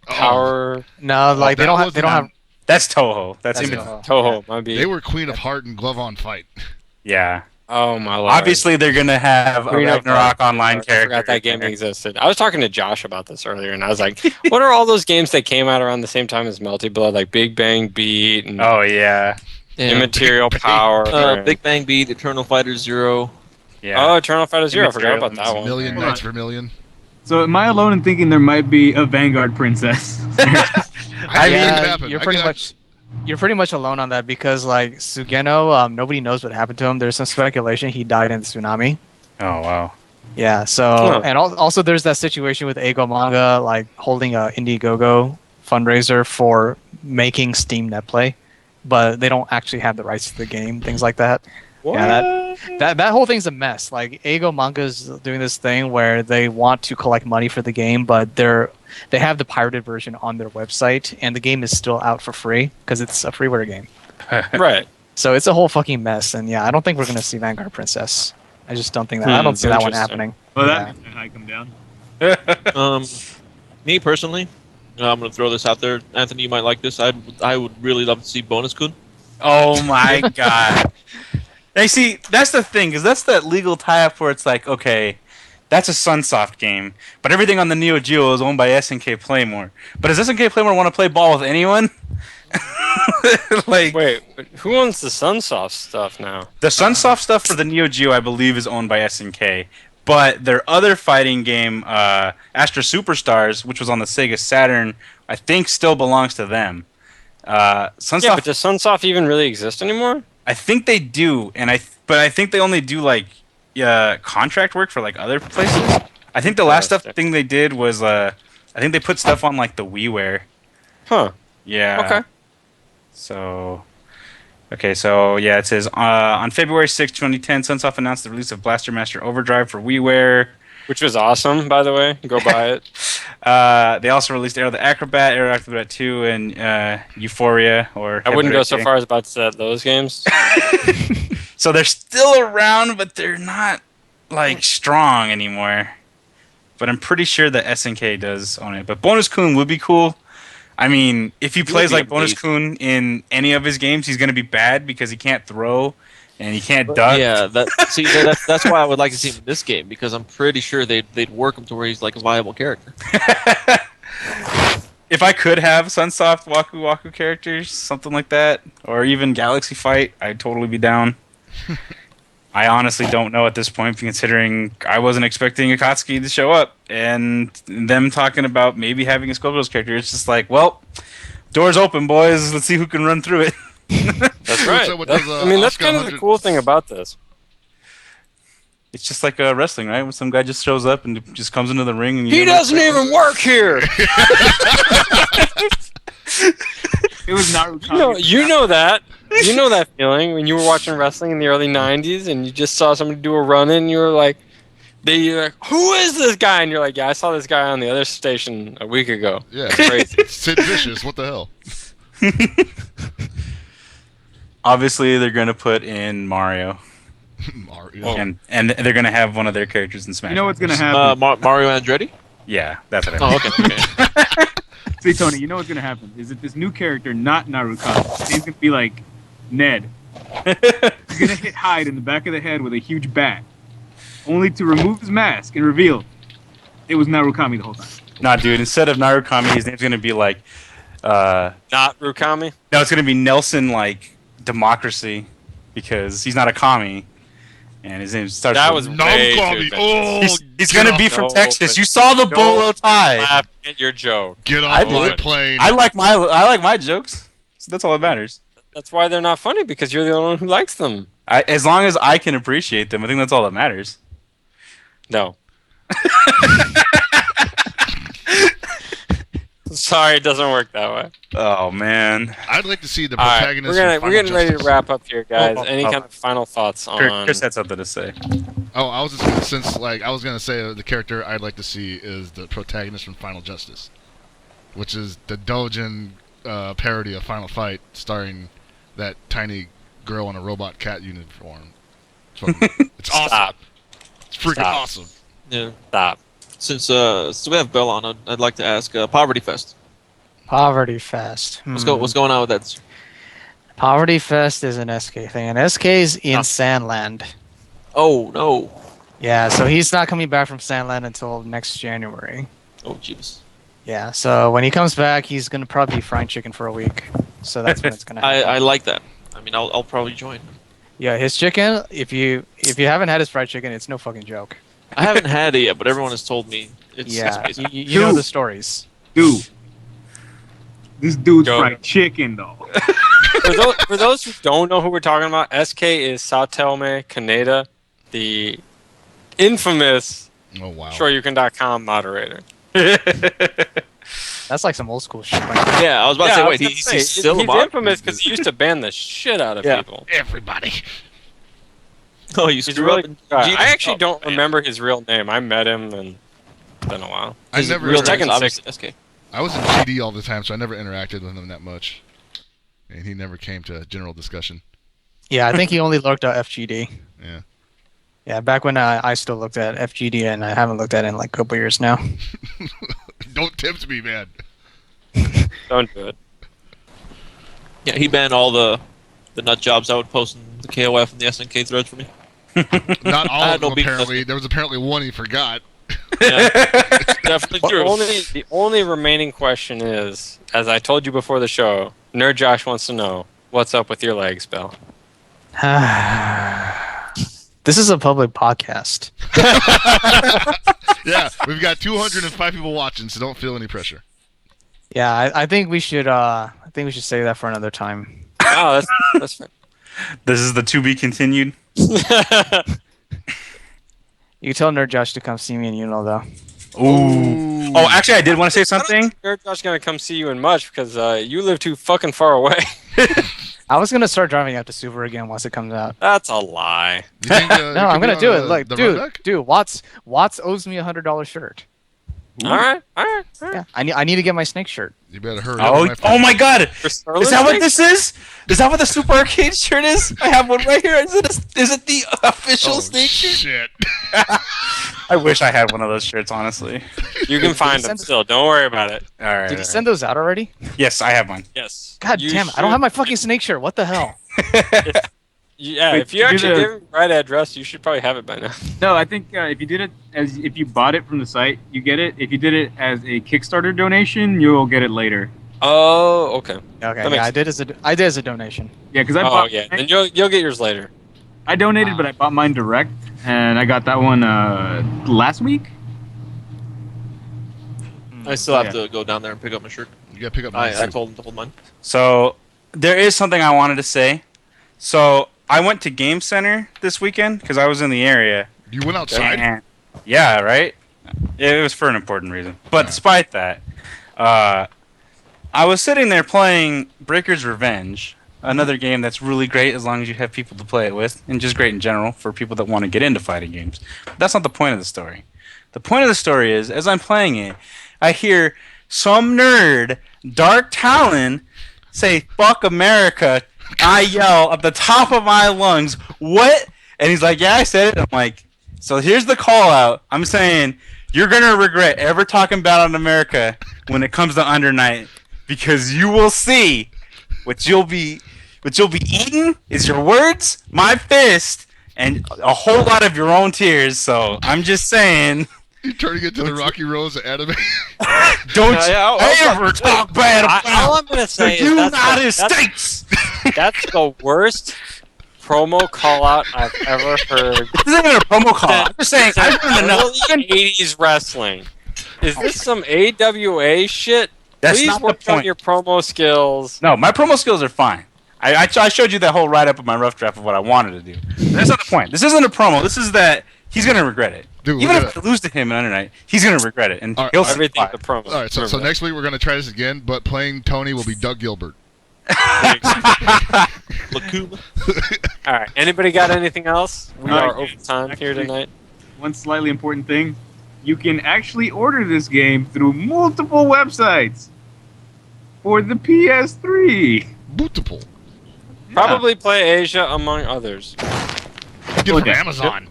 Power. No, like they don't have. That's Toho. That's Toho. Might be. They were Queen of Heart and Glove on Fight. Yeah. Oh my lord. Obviously, they're gonna have a Ragnarok online character. I forgot that game existed. I was talking to Josh about this earlier, and I was like, "What are all those games that came out around the same time as Melty Blood, like Big Bang Beat and Immaterial Power, Big Bang Beat, Eternal Fighter Zero." Yeah. Oh, Eternal Fighter Zero. I forgot about that one. Million Knights for Million. So am I alone in thinking there might be a Vanguard princess? You're pretty much alone on that because like Sugeno, nobody knows what happened to him. There's some speculation he died in the tsunami. Oh wow. Yeah. So and also there's that situation with Eigo Manga like holding a Indiegogo fundraiser for making Steam Netplay, but they don't actually have the rights to the game. Things like that. What? Yeah, that whole thing's a mess. Like Eigo Manga's doing this thing where they want to collect money for the game, but they have the pirated version on their website, and the game is still out for free because it's a freeware game. Right. So it's a whole fucking mess, and I don't think we're gonna see Vanguard Princess. I just don't think that. I don't see that one happening. Well, that high come down. Me personally, I'm gonna throw this out there. Anthony, you might like this. I would really love to see Bonus Kun. Oh my god. Now, see, that's the thing, because that's that legal tie-up where it's like, okay, that's a Sunsoft game, but everything on the Neo Geo is owned by SNK Playmore. But does SNK Playmore want to play ball with anyone? Like, Wait, who owns the Sunsoft stuff now? the Sunsoft stuff for the Neo Geo, I believe, is owned by SNK. But their other fighting game, Astra Superstars, which was on the Sega Saturn, I think still belongs to them. Sunsoft, Yeah, but does Sunsoft even really exist anymore? I think they do, but I think they only do like contract work for like other places. I think the last thing they did was I think they put stuff on like the WiiWare. Huh. Yeah. Okay. So, yeah, it says on February 6, 2010, Sunsoft announced the release of Blaster Master Overdrive for WiiWare. Which was awesome, by the way. Go buy it. They also released Aero the Acrobat, Aero Acrobat 2, and Euphoria. I wouldn't go so far as about to say those games. So they're still around, but they're not like strong anymore. But I'm pretty sure that SNK does own it. But Bonus Kun would be cool. I mean, if he plays like Bonus Kun in any of his games, he's going to be bad because he can't throw and he can't duck. Yeah, that's why I would like to see him in this game, because I'm pretty sure they'd work him to where he's like a viable character. If I could have Sunsoft Waku Waku characters, something like that, or even Galaxy Fight, I'd totally be down. I honestly don't know at this point, considering I wasn't expecting Akatsuki to show up, and them talking about maybe having a Skullgirls character. It's just like, well, doors open, boys. Let's see who can run through it. That's right. That's kind of the cool thing about this. It's just like wrestling, right? When some guy just shows up and just comes into the ring, and he doesn't even work here. It was Naruto. You know that. You know that feeling when you were watching wrestling in the early '90s and you just saw somebody do a run-in. And you were like, you're like, who is this guy? And you're like, yeah, I saw this guy on the other station a week ago. Yeah, crazy. Sid Vicious. What the hell? Obviously, they're gonna put in Mario. Mario. And they're gonna have one of their characters in Smash. You know what's gonna happen? Mario Andretti? Yeah, that's what I mean. Oh, okay. See, Tony, you know what's gonna happen is that this new character, not Narukami, he's gonna be like Ned. He's gonna hit Hyde in the back of the head with a huge bat, only to remove his mask and reveal it was Narukami the whole time. Nah, dude. Instead of Narukami, his name's gonna be like. Not Rukami? No, it's gonna be Nelson like Democracy, because he's not a commie, and his name starts. That with was way Narukami. too Oh, he's gonna be from No, Texas. but You saw the bolo tie. Laugh at your joke. get I off my would. plane. I like my jokes. So that's all that matters. That's why they're not funny, because you're the only one who likes them. As long as I can appreciate them, I think that's all that matters. No. Sorry, it doesn't work that way. Oh man. I'd like to see the All right, protagonist. we're getting ready to Justice. wrap up here, guys. Any oh. kind of final thoughts on? Chris had something to say. Oh, I was just I was gonna say the character I'd like to see is the protagonist from Final Justice, which is the Dojin parody of Final Fight, starring that tiny girl in a robot cat uniform. It's awesome. Stop. It's freaking Stop. awesome. Yeah. Stop. Since we have Bell on, I'd like to ask Poverty Fest. Poverty Fest. What's going on with that? Poverty Fest is an SK thing, and SK's in Sandland. Oh no. Yeah, so he's not coming back from Sandland until next January. Oh jeez. Yeah, so when he comes back, he's gonna probably be frying chicken for a week. So that's when it's gonna happen. I like that. I mean, I'll probably join. Yeah, his chicken. If you haven't had his fried chicken, it's no fucking joke. I haven't had it yet, but everyone has told me it's Yeah, amazing. you know the stories. Dude, this dude's Go. fried chicken though. For those who don't know who we're talking about, SK is Satelme Kaneda, the infamous Oh wow. Shoryuken.com moderator. That's like some old school shit. Right? Yeah, I was about to say, I wait, was he's gonna say, still a he's mod? infamous because he used to ban the shit out of Yeah. people. Everybody. Oh, you He's a screw really up. good guy. Jesus. I actually Oh, don't man. remember his real name. I met him and it's been a while. I His never. real Tekken name is 6. obviously SK. I was in GD all the time, so I never interacted with him that much, and he never came to general discussion. Yeah, I think he only looked at FGD. Yeah. Yeah, back when I still looked at FGD, and I haven't looked at it in like a couple years now. Don't tempt me, man. Don't do it. Yeah, he banned all the nut jobs I would post in the KOF and the SNK threads for me. Not all I of had no them, beef with apparently. There was apparently one he forgot. Yeah, definitely true. The only remaining question is, as I told you before the show, Nerd Josh wants to know what's up with your legs, Bell. This is a public podcast. Yeah, we've got 205 people watching, so don't feel any pressure. Yeah, I think we should. I think we should save that for another time. Oh, that's fine. This is the to be continued. You can tell Nerd Josh to come see me in Uno, though. Ooh. Oh, actually, I did want to say something. Nerd Josh's gonna come see you in much because you live too fucking far away. I was gonna start driving out to Super again once it comes out. That's a lie. You think, No, I'm gonna do it. Like, the dude, runback? Watts owes me $100 shirt. All right. Yeah, I need to get my Snake shirt. You better hurry up. Oh my God! For Is that what this is? Is that what the Super Arcade shirt is? I have one right here. Is it the official Snake shirt? Shit. I wish I had one of those shirts, honestly. You can find them still. Don't worry about it. All right. Did you send those out already? Yes, I have one. Yes. God You damn it! I don't have my fucking Snake shirt. What the hell? Yeah, Wait, if you you actually did a- give him the right address, you should probably have it by now. No, I think if you did it if you bought it from the site, you get it. If you did it as a Kickstarter donation, you'll get it later. Oh, okay. Okay, That makes I did as a donation. Yeah, because I Oh, bought. yeah. Then you'll get yours later. I donated, but I bought mine direct, and I got that one last week. I still have to go down there and pick up my shirt. You gotta pick up my I told him to hold mine. So there is something I wanted to say. So I went to Game Center this weekend because I was in the area. You went outside? And- yeah, right. It was for an important reason. But despite that, I was sitting there playing Breaker's Revenge, another game that's really great as long as you have people to play it with, and just great in general for people that want to get into fighting games. But that's not the point of the story. The point of the story is, as I'm playing it, I hear some nerd, Dark Talon, say, "Fuck America." I yell at the top of my lungs, "What?" And he's like, "Yeah, I said it." I'm like, so here's the call out. I'm saying, you're going to regret ever talking bad on America when it comes to Under Night, because you will see what you'll be eating is your words, my fist, and a whole lot of your own tears. So I'm just saying, You're turning into the Rocky Rose of anime. don't Yeah, ever talk bad all about I'm gonna the say is United States. That's the worst promo call out I've ever heard. This isn't even a promo call. I'm just saying, I want to know. Early 80s wrestling. Is this some AWA shit? That's Please not the work on point. your promo skills. No, my promo skills are fine. I showed you that whole write-up of my rough draft of what I wanted to do. That's not the point. This isn't a promo. This is that he's going to regret it. Dude, Even we're if I lose to him in Under Night, he's going to regret it. And All right, he'll see Everything's why. the promo. All right, so Remember that. next week we're gonna try this again, but playing Tony will be Doug Gilbert. Lakuma. All right. Anybody got anything else? We All are right. over time here Actually- tonight. One slightly important thing: you can actually order this game through multiple websites for the PS3. Bootable. Probably Play Asia among others. Get it from Amazon.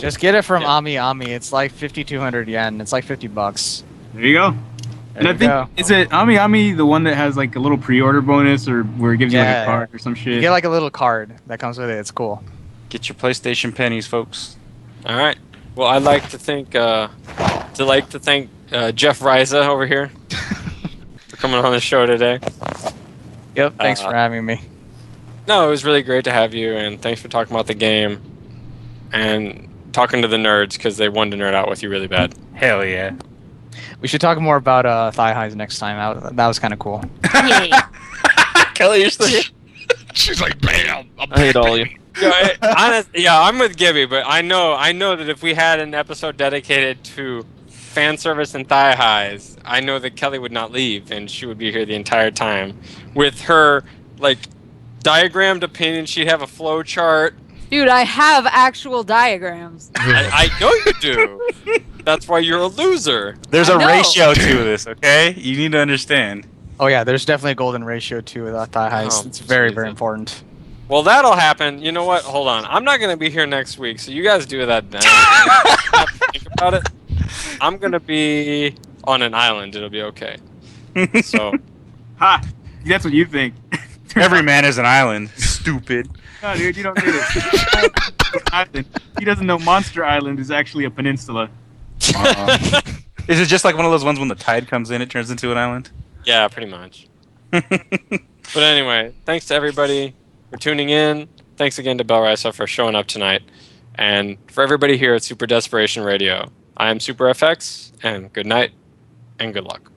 Just get it from Yeah. Ami Ami. It's like 5,200 yen. It's like $50. There you go. And I you think go. is it Ami Ami the one that has like a little pre-order bonus or where it gives you like Yeah. a card or some You shit? get like a little card that comes with it. It's cool. Get your PlayStation pennies, folks. All right. Well, I'd like to thank Jeff Riza over here for coming on the show today. Yep. Thanks for having me. No, it was really great to have you, and thanks for talking about the game and talking to the nerds because they wanted to nerd out with you really bad. Hell yeah. We should talk more about thigh highs next time. That was kind of cool. Kelly, you're still here? She's like, bam. I hate all of you. I'm with Gibby, but I know that if we had an episode dedicated to fan service and thigh highs, I know that Kelly would not leave, and she would be here the entire time with her like diagrammed opinion. She'd have a flow chart. Dude, I have actual diagrams. I know you do. That's why you're a loser. There's I a know. ratio to this, okay? You need to understand. Oh yeah, there's definitely a golden ratio too with thigh highs. Oh, It's very, very Jesus. important. Well, that'll happen. You know what? Hold on. I'm not going to be here next week, so you guys do that then. Think about it. I'm going to be on an island. It'll be okay. So, Ha! That's what you think. Every man is an island. Stupid. No, dude, you don't get it. Island. He doesn't know Monster Island is actually a peninsula. Is it just like one of those ones when the tide comes in, it turns into an island? yeah, pretty much. But anyway, thanks to everybody for tuning in. Thanks again to Bell Risa for showing up tonight. And for everybody here at Super Desperation Radio, I am Super FX, and good night and good luck.